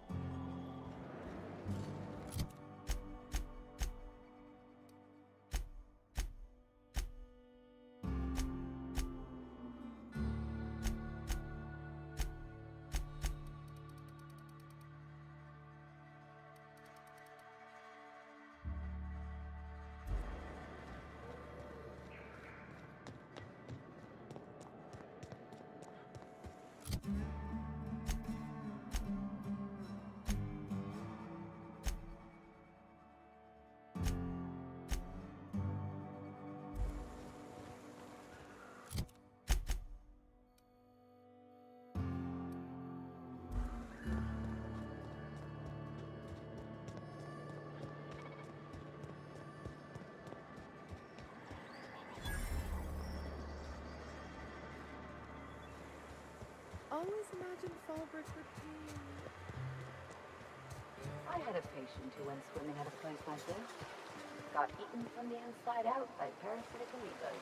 Always imagined Fallbridge would be... I had a patient who went swimming at a place like this. Got eaten from the inside out by parasitic amoebas.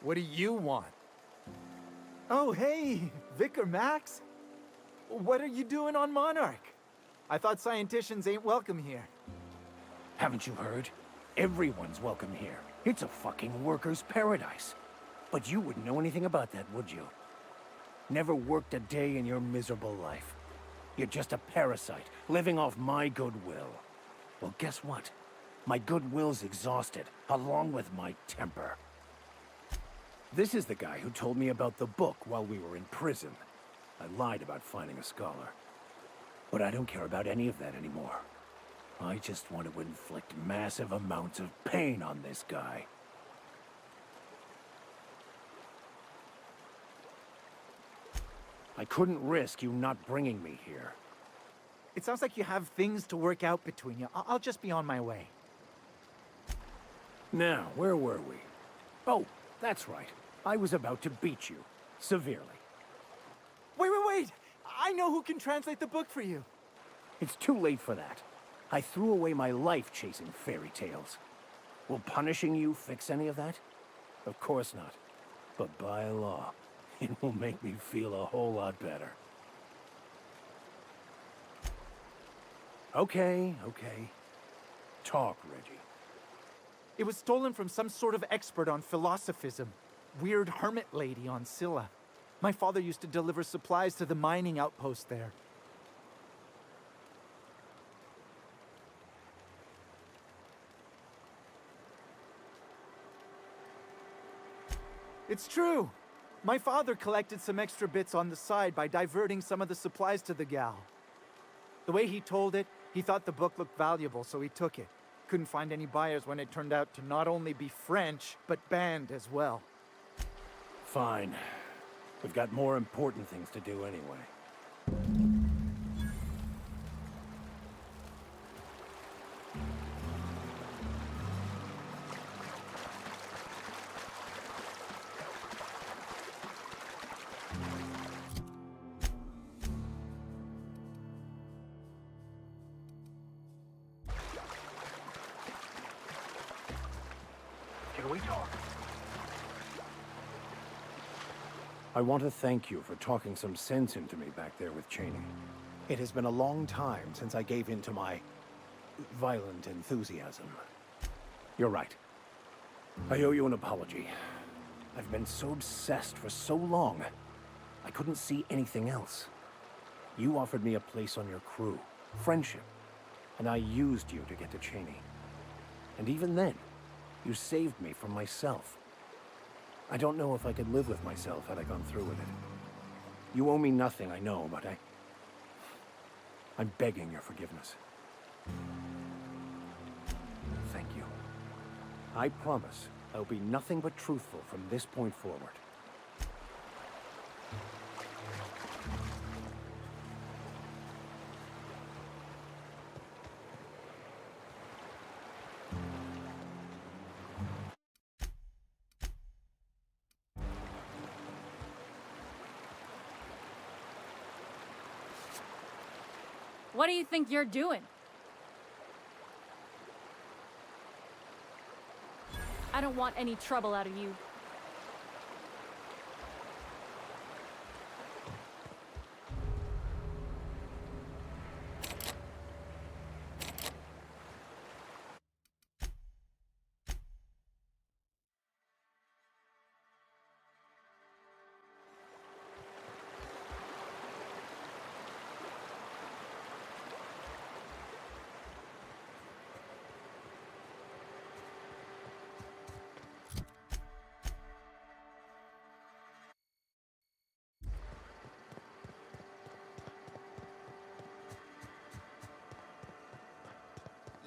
What do you want? Oh, hey, Vicar Max. What are you doing on Monarch? I thought scienticians ain't welcome here. Haven't you heard? Everyone's welcome here. It's a fucking worker's paradise. But you wouldn't know anything about that, would you? Never worked a day in your miserable life. You're just a parasite, living off my goodwill. Well, guess what? My goodwill's exhausted, along with my temper. This is the guy who told me about the book while we were in prison. I lied about finding a scholar. But I don't care about any of that anymore. I just want to inflict massive amounts of pain on this guy. I couldn't risk you not bringing me here. It sounds like you have things to work out between you. I'll just be on my way. Now, where were we? Oh, that's right. I was about to beat you. Severely. Wait! I know who can translate the book for you. It's too late for that. I threw away my life chasing fairy tales. Will punishing you fix any of that? Of course not. But by law, it will make me feel a whole lot better. Okay. Talk, Reggie. It was stolen from some sort of expert on philosophism. Weird hermit lady on Scylla. My father used to deliver supplies to the mining outpost there. It's true. My father collected some extra bits on the side by diverting some of the supplies to the gal. The way he told it, he thought the book looked valuable, so he took it. Couldn't find any buyers when it turned out to not only be French, but banned as well. Fine. We've got more important things to do anyway. Can we talk? I want to thank you for talking some sense into me back there with Cheney. It has been a long time since I gave in to my violent enthusiasm. You're right. I owe you an apology. I've been so obsessed for so long, I couldn't see anything else. You offered me a place on your crew, friendship, and I used you to get to Cheney. And even then, you saved me from myself. I don't know if I could live with myself had I gone through with it. You owe me nothing, I know, but I'm begging your forgiveness. Thank you. I promise I'll be nothing but truthful from this point forward. What do you think you're doing? I don't want any trouble out of you.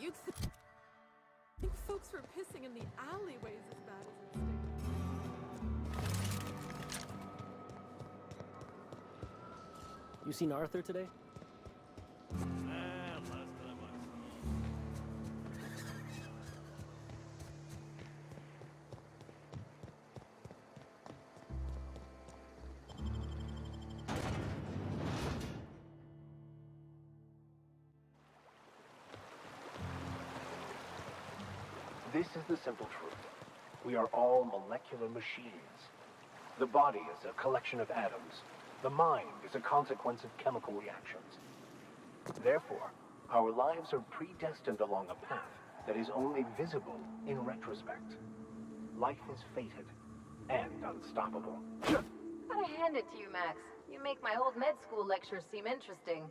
You'd think folks were pissing in the alleyways as bad as it stinks. You seen Arthur today? This is the simple truth. We are all molecular machines. The body is a collection of atoms. The mind is a consequence of chemical reactions. Therefore, our lives are predestined along a path that is only visible in retrospect. Life is fated and unstoppable. Gotta hand it to you, Max. You make my old med school lectures seem interesting.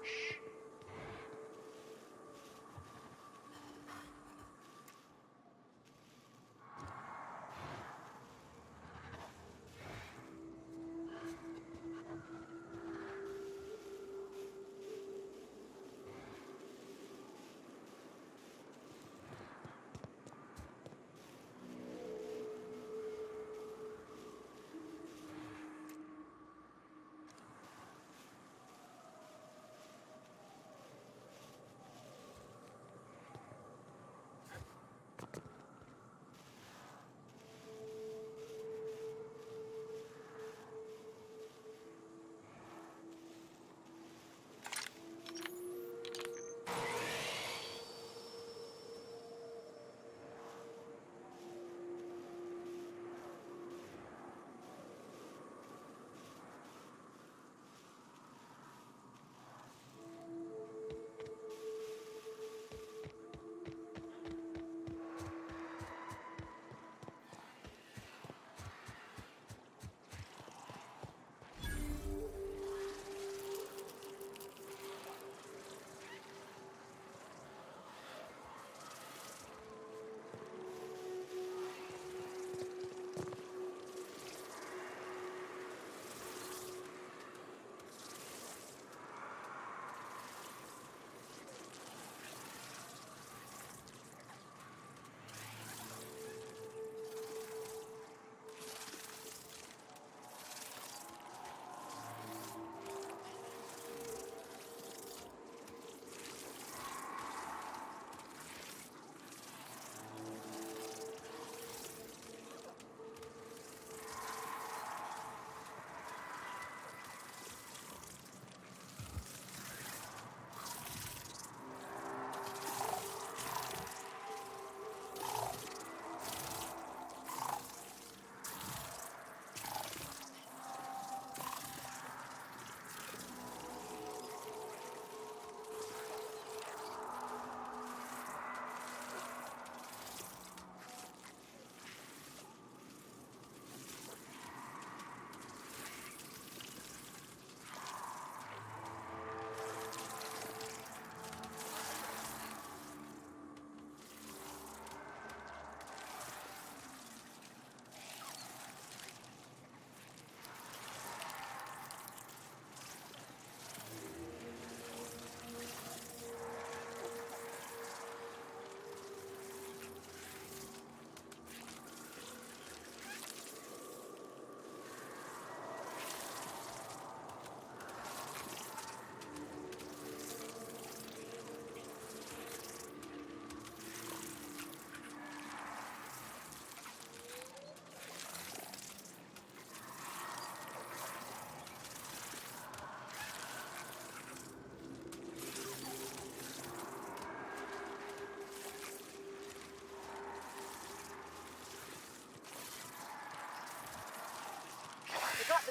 Shh.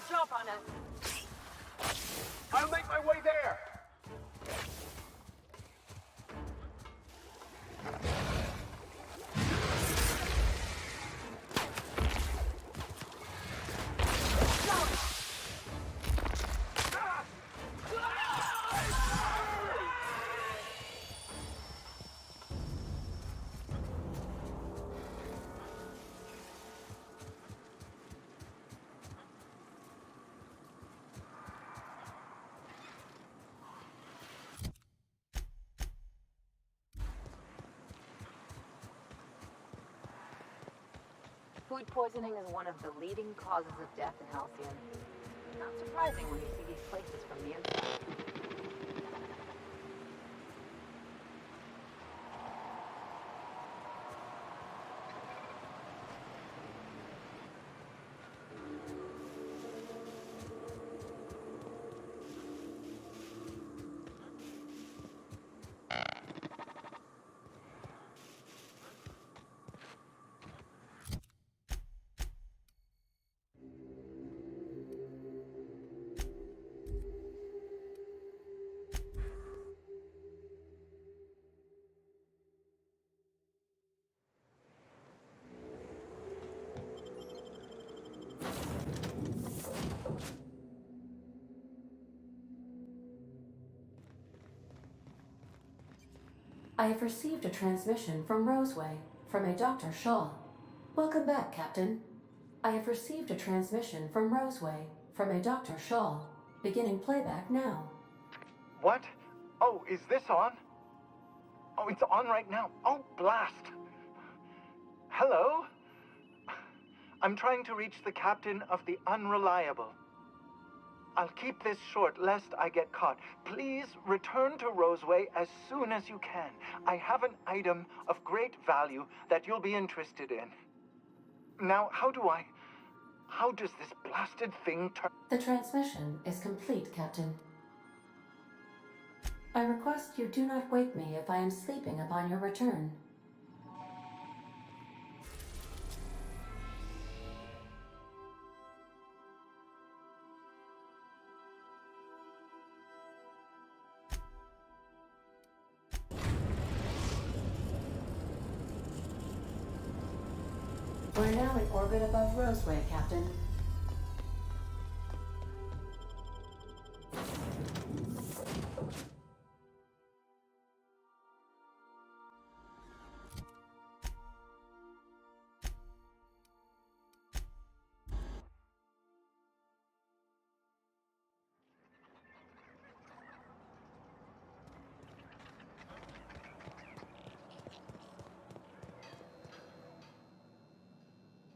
jump on us. I'll make my way there. Food poisoning is one of the leading causes of death in Halcyon. Not surprising when you see these places from the inside. I have received a transmission from Roseway, from a Dr. Shaw. Welcome back, Captain. I have received a transmission from Roseway, from a Dr. Shaw. Beginning playback now. What? Oh, is this on? Oh, it's on right now. Oh, blast. Hello? I'm trying to reach the captain of the Unreliable. I'll keep this short lest I get caught. Please return to Roseway as soon as you can. I have an item of great value that you'll be interested in. Now, how does this blasted thing turn? The transmission is complete, Captain. I request you do not wake me if I am sleeping upon your return. We're now in orbit above Roseway, Captain.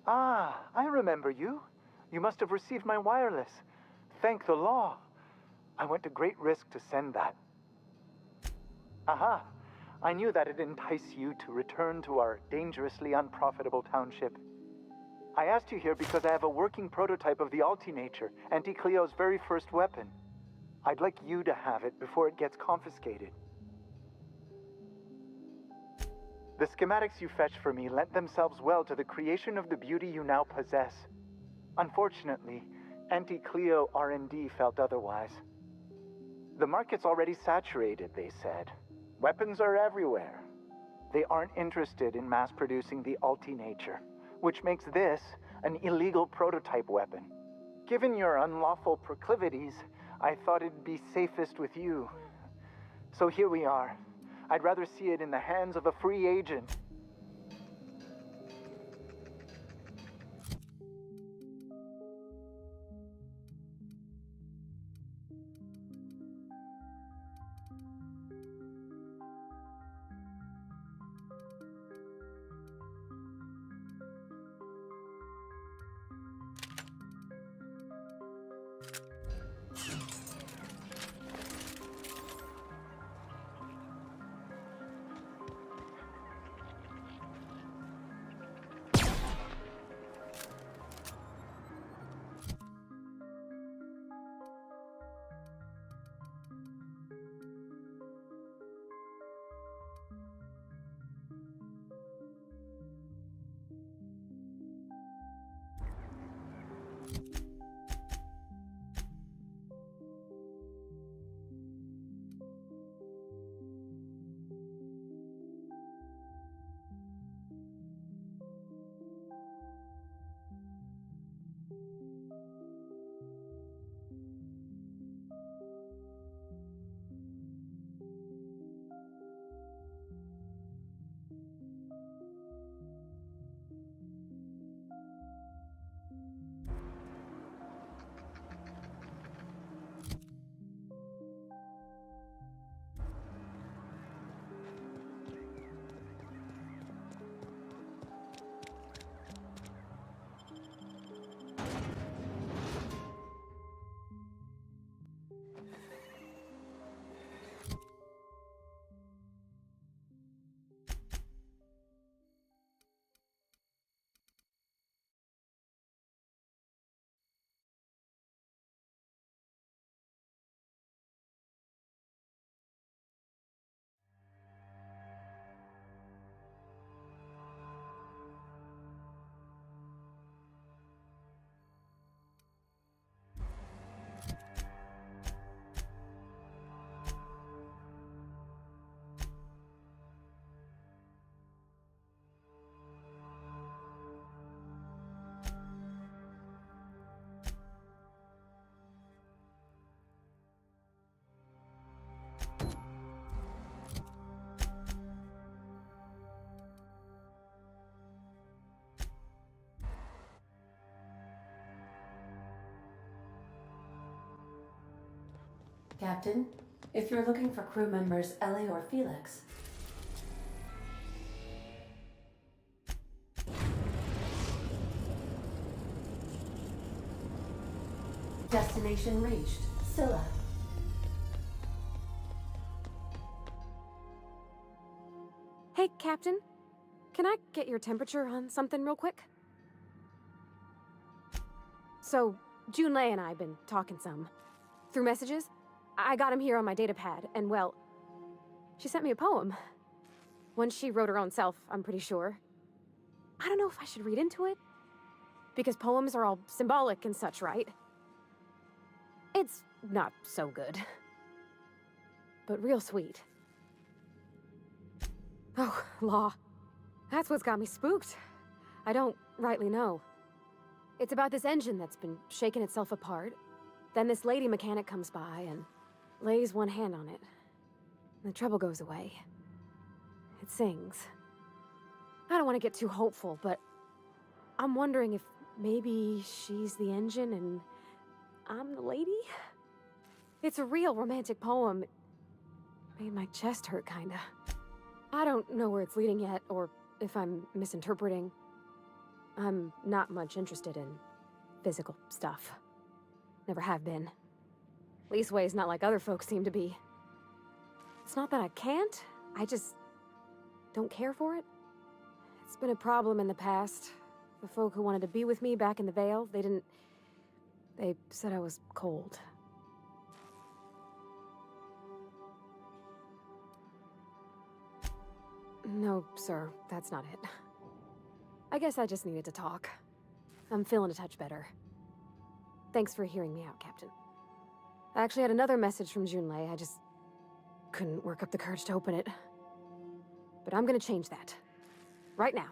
Ah, I remember you. You must have received my wireless. Thank the law. I went to great risk to send that. Aha. I knew that'd entice you to return to our dangerously unprofitable township. I asked you here because I have a working prototype of the Altinature, Auntie Cleo's very first weapon. I'd like you to have it before it gets confiscated. The schematics you fetched for me lent themselves well to the creation of the beauty you now possess. Unfortunately, Auntie Cleo R&D felt otherwise. The market's already saturated, they said. Weapons are everywhere. They aren't interested in mass-producing the Altinature, which makes this an illegal prototype weapon. Given your unlawful proclivities, I thought it'd be safest with you. So here we are. I'd rather see it in the hands of a free agent. Captain. If you're looking for crew members Ellie or Felix, destination reached. Scylla. Hey, Captain. Can I get your temperature on something real quick? So, Junlei and I have been talking some. Through messages. I got him here on my datapad, and well, she sent me a poem. One she wrote her own self, I'm pretty sure. I don't know if I should read into it. Because poems are all symbolic and such, right? It's not so good. But real sweet. Oh, law. That's what's got me spooked. I don't rightly know. It's about this engine that's been shaking itself apart. Then this lady mechanic comes by and lays one hand on it. The trouble goes away. It sings. I don't want to get too hopeful, but I'm wondering if maybe she's the engine and I'm the lady? It's a real romantic poem. It made my chest hurt, kinda. I don't know where it's leading yet, or if I'm misinterpreting. I'm not much interested in physical stuff. Never have been. Leastways, not like other folks seem to be. It's not that I can't, I just don't care for it. It's been a problem in the past. The folk who wanted to be with me back in the Vale, they said I was cold. No, sir, that's not it. I guess I just needed to talk. I'm feeling a touch better. Thanks for hearing me out, Captain. I actually had another message from Junlei. I just couldn't work up the courage to open it. But I'm gonna change that. Right now.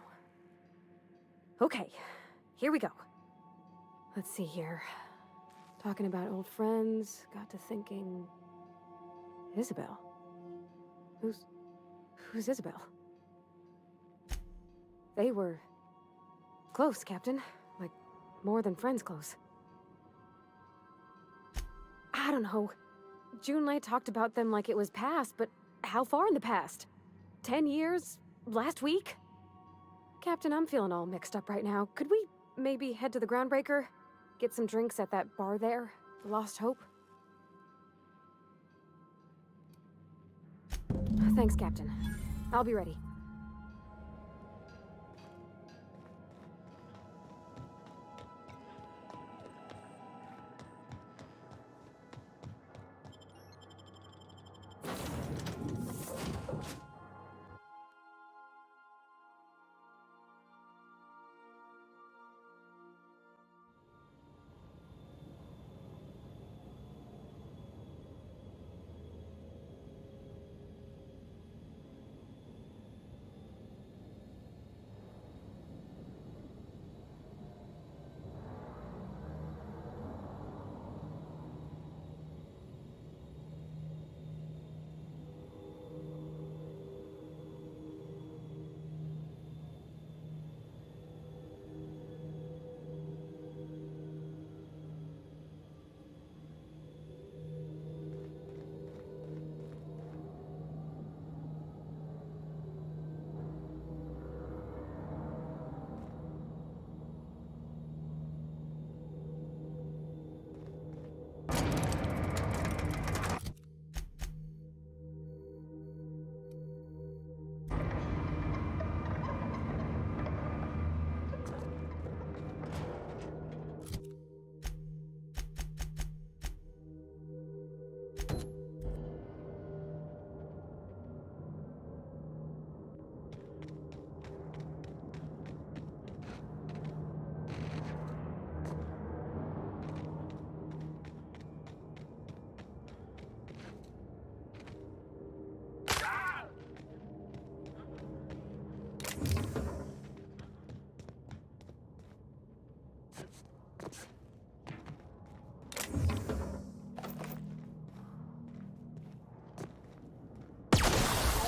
Okay, here we go. Let's see here. Talking about old friends, got to thinking... Isabel? Who's Isabel? They were... close, Captain. Like, more than friends close. I don't know. Junlei talked about them like it was past, but how far in the past? 10 years? Last week? Captain, I'm feeling all mixed up right now. Could we maybe head to the Groundbreaker? Get some drinks at that bar there? The Lost Hope? Thanks, Captain. I'll be ready.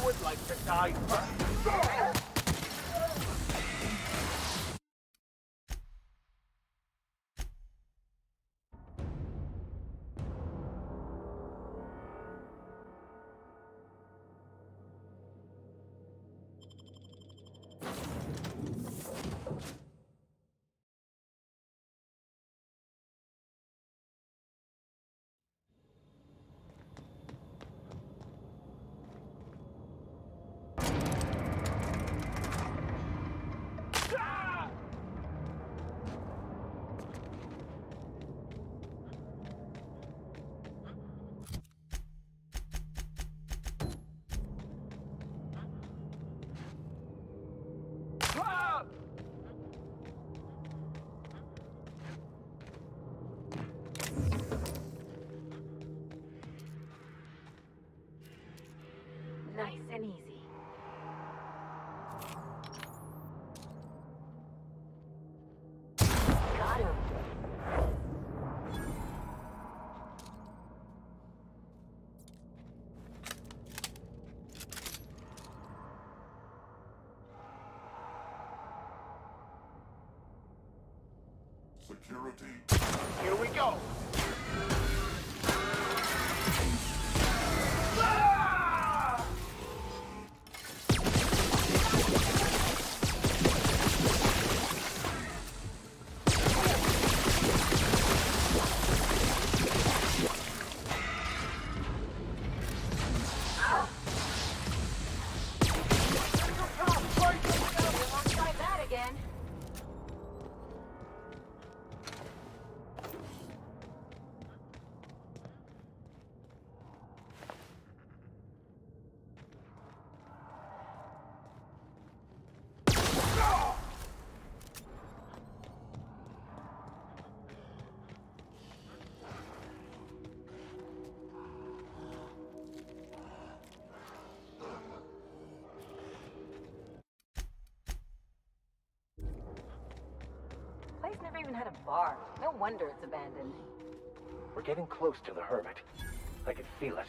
Would like to die first. Security. Here we go. Place never even had a bar. No wonder it's abandoned. We're getting close to the hermit. I can feel it.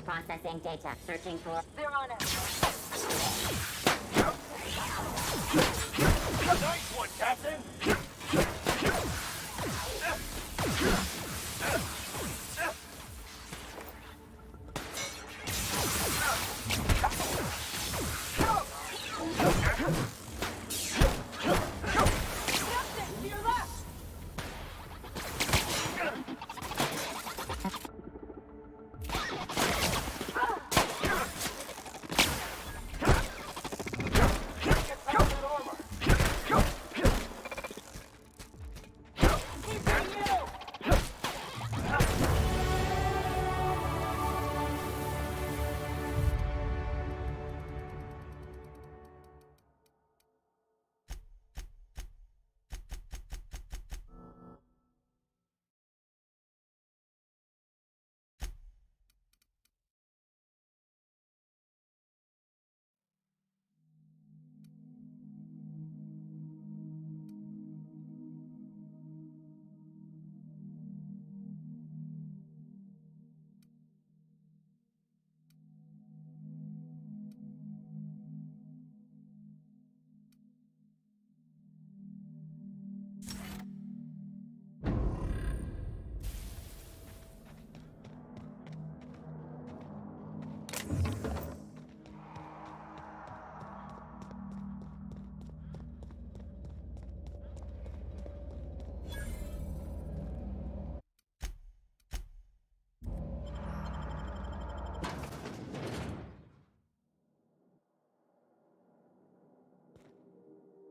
Processing data. Searching for... They're on it. Nice one, Captain.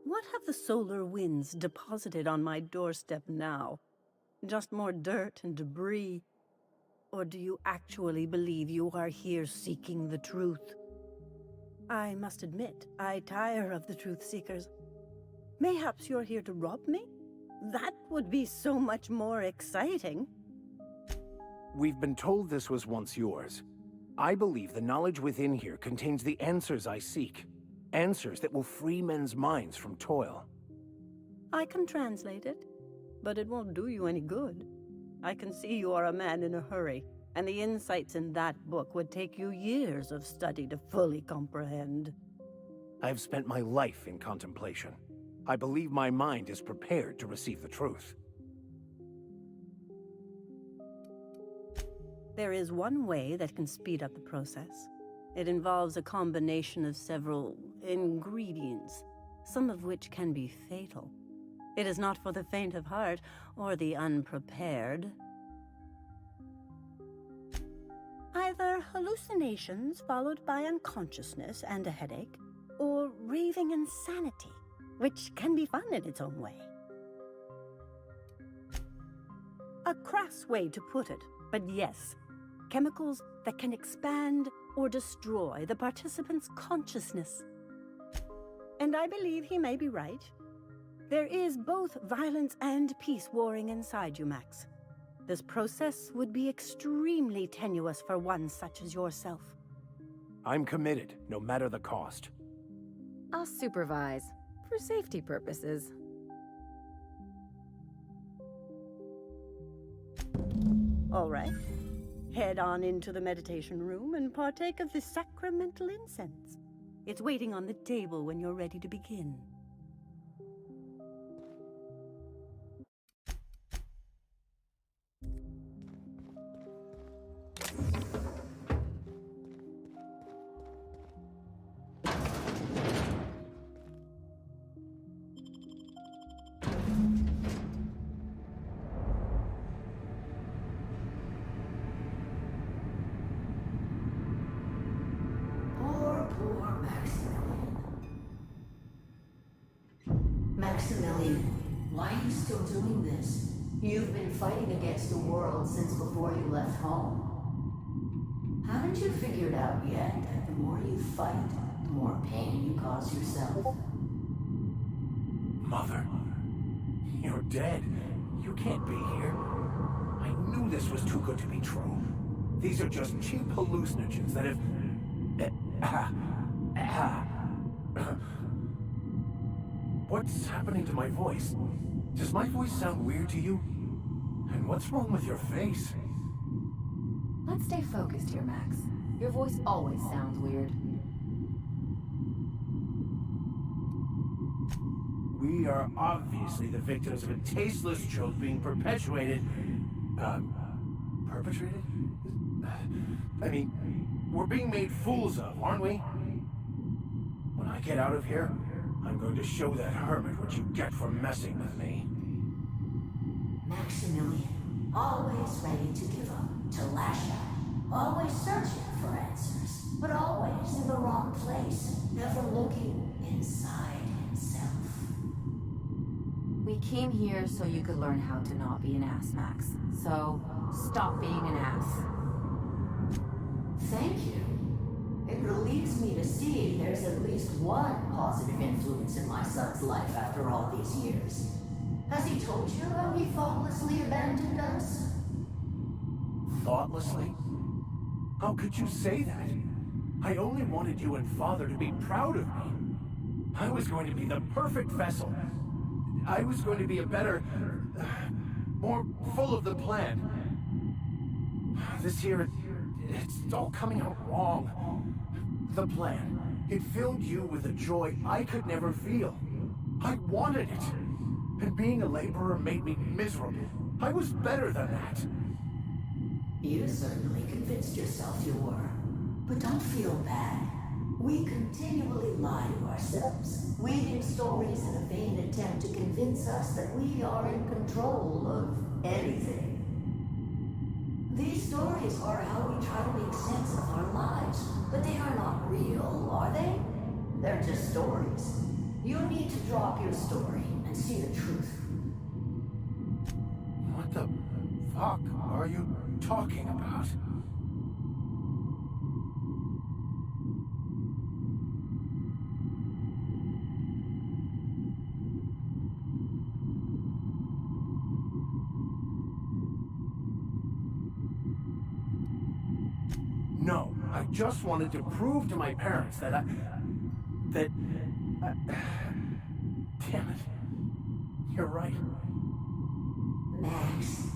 What have the solar winds deposited on my doorstep now? Just more dirt and debris? Or do you actually believe you are here seeking the truth? I must admit, I tire of the truth seekers. Mayhaps you're here to rob me? That would be so much more exciting. We've been told this was once yours. I believe the knowledge within here contains the answers I seek. Answers that will free men's minds from toil. I can translate it, but it won't do you any good. I can see you are a man in a hurry, and the insights in that book would take you years of study to fully comprehend. I have spent my life in contemplation. I believe my mind is prepared to receive the truth. There is one way that can speed up the process. It involves a combination of several ingredients, some of which can be fatal. It is not for the faint of heart or the unprepared. Either hallucinations followed by unconsciousness and a headache, or raving insanity, which can be fun in its own way. A crass way to put it, but yes, chemicals that can expand or destroy the participant's consciousness. And I believe he may be right. There is both violence and peace warring inside you, Max. This process would be extremely tenuous for one such as yourself. I'm committed, no matter the cost. I'll supervise, for safety purposes. All right. Head on into the meditation room and partake of the sacramental incense. It's waiting on the table when you're ready to begin. Poor Maximilian, why are you still doing this? You've been fighting against the world since before you left home. Haven't you figured out yet that the more you fight, the more pain you cause yourself? Mother, you're dead. You can't be here. I knew this was too good to be true. These are just cheap hallucinogens that have... What's happening to my voice? Does my voice sound weird to you? And what's wrong with your face? Let's stay focused here, Max. Your voice always sounds weird. We are obviously the victims of a tasteless joke being perpetuated... perpetrated? I mean, we're being made fools of, aren't we? When I get out of here, I'm going to show that hermit what you get for messing with me. Maximilian, always ready to give up, to lash out, always searching for answers, but always in the wrong place, never looking inside himself. We came here so you could learn how to not be an ass, Max. So, stop being an ass. Thank you. It relieves me to see there's at least one positive influence in my son's life after all these years. Has he told you how he thoughtlessly abandoned us? Thoughtlessly? How could you say that? I only wanted you and Father to be proud of me. I was going to be the perfect vessel. I was going to be a better... more full of the plan. This year, it's all coming out wrong. The plan. It filled you with a joy I could never feel. I wanted it. And being a laborer made me miserable. I was better than that. You certainly convinced yourself you were. But don't feel bad. We continually lie to ourselves, weaving stories in a vain attempt to convince us that we are in control of anything. These stories are how we try to make sense of our lives, but they are not real, are they? They're just stories. You need to drop your story and see the truth. What the fuck are you talking about? No, I just wanted to prove to my parents that damn it. You're right. Max,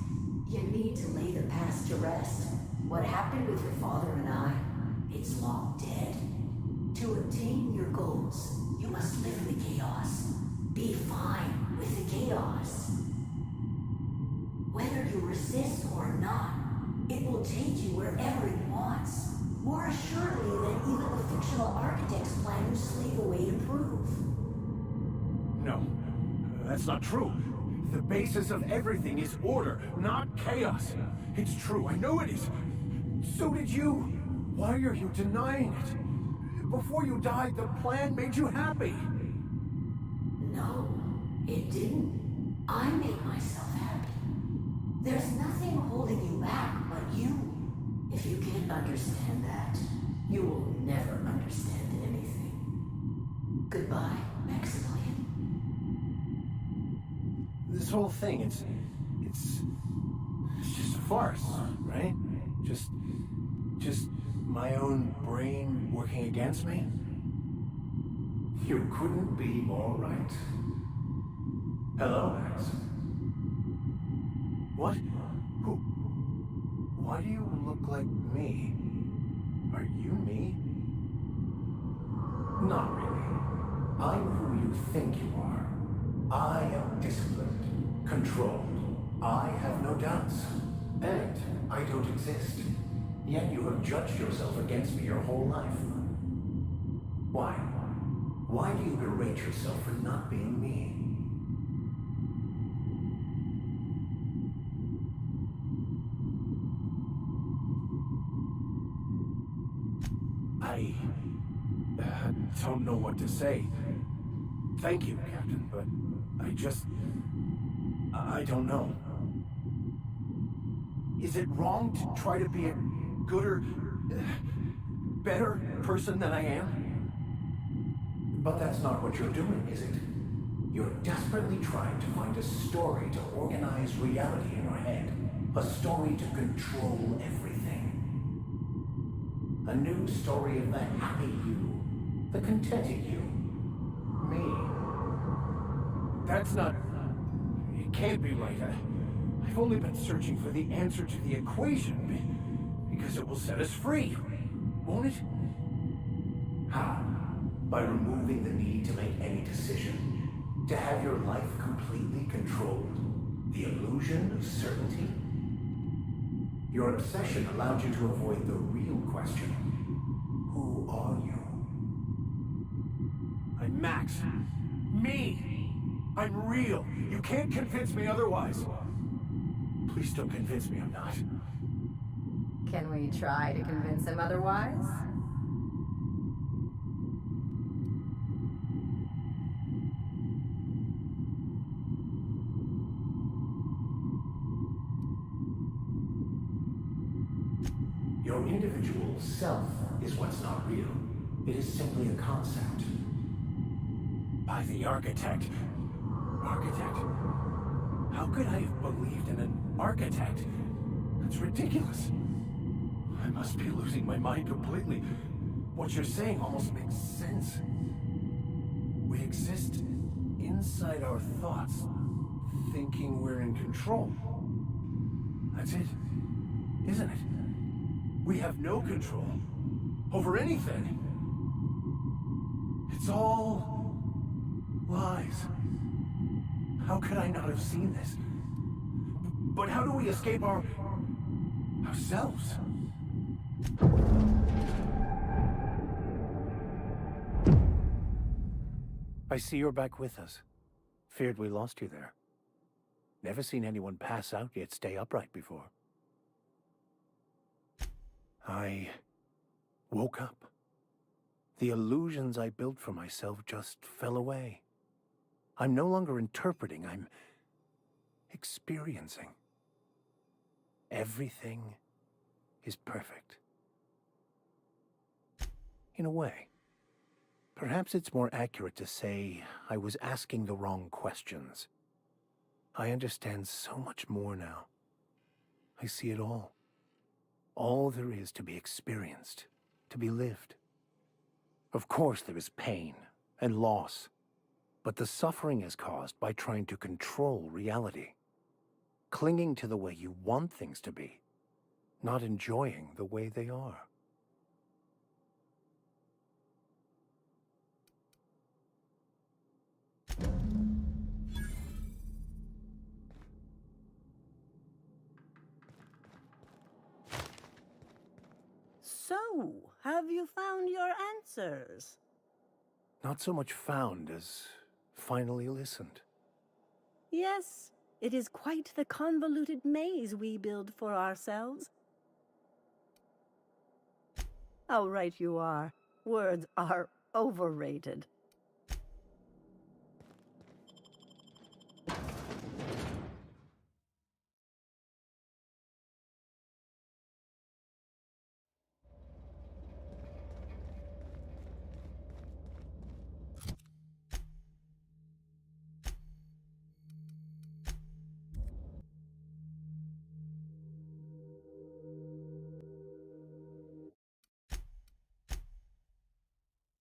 you need to lay the past to rest. What happened with your father and I, it's long dead. To attain your goals, you must live in the chaos. Be fine with the chaos. Whether you resist or not, it will take you wherever it wants. More assuredly than even the fictional architect's plan would slave away to prove. No, that's not true. The basis of everything is order, not chaos. It's true, I know it is. So did you. Why are you denying it? Before you died, the plan made you happy. No, it didn't. I made myself happy. There's nothing holding you back but you. If you can't understand that, you will never understand anything. Goodbye, Maximilian. This whole thing, it's just a farce, right? Just my own brain working against me? You couldn't be more right. Hello, Max. What? Who? Why do you look like me? Are you me? Not really. I'm who you think you are. I am disciplined, controlled. I have no doubts. And I don't exist. Yet you have judged yourself against me your whole life. Why? Why do you berate yourself for not being me? I don't know what to say. Thank you, Captain, but I don't know. Is it wrong to try to be a gooder, better person than I am? But that's not what you're doing, is it? You're desperately trying to find a story to organize reality in your head. A story to control everything. A new story of the happy you, the contented you. Me. That's not... It can't be right. I've only been searching for the answer to the equation, because it will set us free, won't it? How? By removing the need to make any decision. To have your life completely controlled. The illusion of certainty. Your obsession allowed you to avoid the real question. Who are you? I'm Max. Me! I'm real. You can't convince me otherwise. Please don't convince me I'm not. Can we try to convince him otherwise? Your individual self is what's not real. It is simply a concept. By the architect. Architect? How could I have believed in an architect? That's ridiculous. I must be losing my mind completely. What you're saying almost makes sense. We exist inside our thoughts, thinking we're in control. That's it, isn't it? We have no control over anything. It's all lies. How could I not have seen this? But how do we escape ourselves? I see you're back with us. Feared we lost you there. Never seen anyone pass out yet stay upright before. I woke up. The illusions I built for myself just fell away. I'm no longer interpreting, I'm experiencing. Everything is perfect. In a way. Perhaps it's more accurate to say I was asking the wrong questions. I understand so much more now. I see it all. All there is to be experienced, to be lived. Of course there is pain and loss, but the suffering is caused by trying to control reality, clinging to the way you want things to be, not enjoying the way they are. So, have you found your answers? Not so much found as finally listened. Yes, it is quite the convoluted maze we build for ourselves. How right you are. Words are overrated.